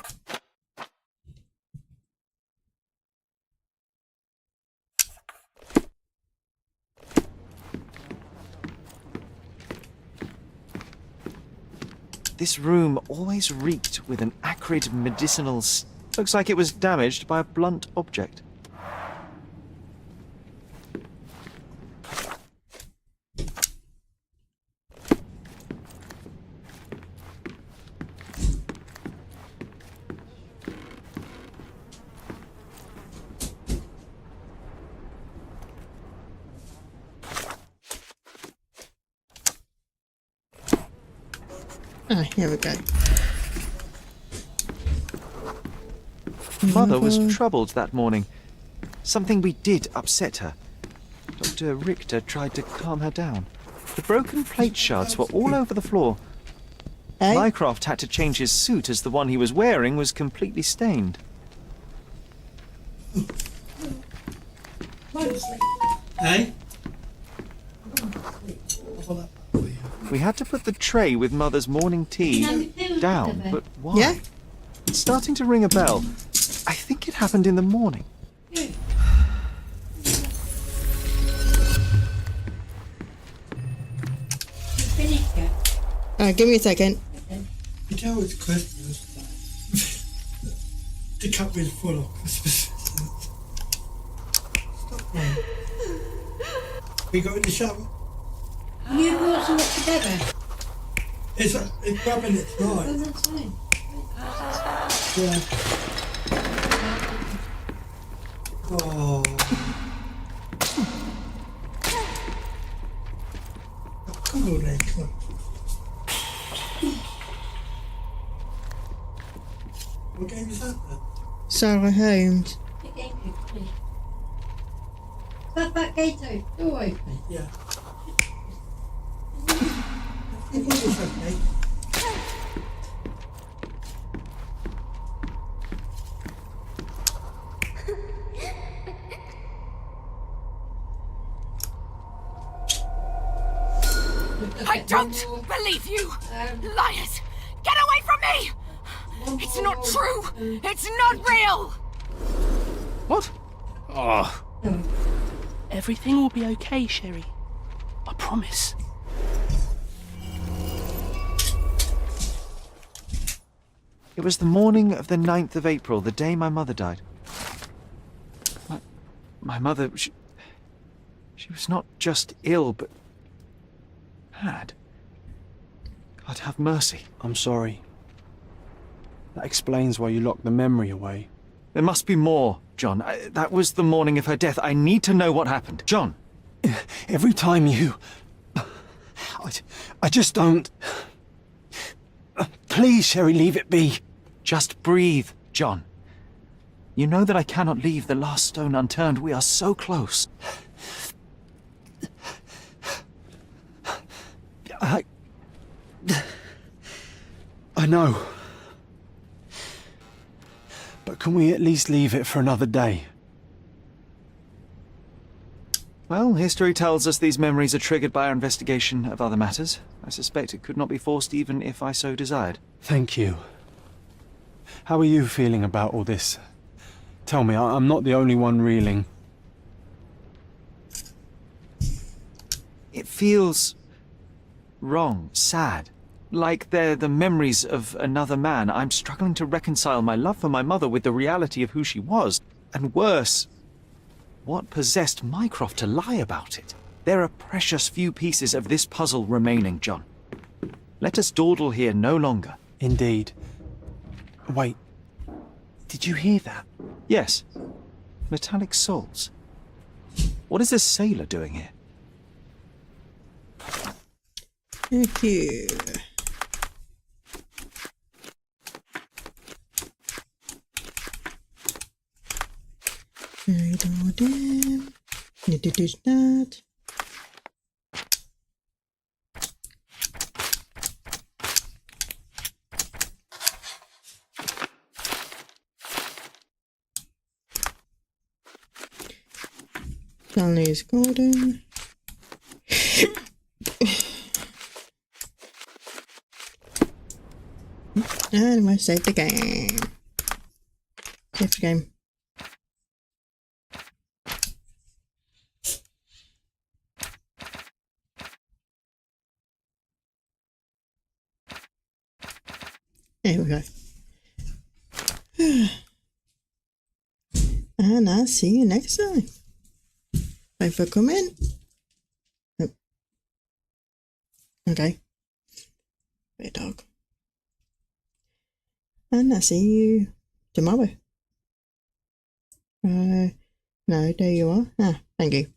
This room always reeked with an acrid medicinal looks like it was damaged by a blunt object. Ah, here we go. Mother was troubled that morning. Something we did upset her. Dr. Richter tried to calm her down. The broken plate shards were all over the floor. Hey? Mycroft had to change his suit as the one he was wearing was completely stained. Hey? We had to put the tray with Mother's morning tea down, but why? Yeah? It's starting to ring a bell. I think it happened in the morning. Give me a second. You know it's Christmas. The cup is full of Christmas. Stop, man. We go in the shower. You brought some together. It's rubbing its right. Oh, that's fine. Yeah. Oh. Come on then, come on. What game is that then? Sherlock Holmes. Big game, please. That back gate open. Door open. Yeah. I think it's okay. I don't believe you! Liars! Get away from me! It's not true! It's not real! What? Oh. Everything will be okay, Sherry. I promise. It was the morning of the 9th of April, the day my mother died. My mother, she was not just ill, but mad. God have mercy. I'm sorry. That explains why you locked the memory away. There must be more, John. That was the morning of her death. I need to know what happened. John! Every time you... I just don't... Please, Sherry, leave it be. Just breathe, John. You know that I cannot leave the last stone unturned. We are so close. I know. But can we at least leave it for another day? Well, history tells us these memories are triggered by our investigation of other matters. I suspect it could not be forced even if I so desired. Thank you. How are you feeling about all this? Tell me, I'm not the only one reeling. It feels wrong, sad. Like they're the memories of another man. I'm struggling to reconcile my love for my mother with the reality of who she was. And worse, what possessed Mycroft to lie about it? There are precious few pieces of this puzzle remaining, John. Let us dawdle here no longer. Indeed. Wait. Did you hear that? Yes. Metallic salts. What is this sailor doing here? Thank you. Right on in. Need to do that. Stanley is golden. And we'll save the game. Save the game. There we go. And I'll see you next time. Thanks for coming. Oh. Okay. Bad dog. And I'll see you tomorrow. No, there you are. Ah, thank you.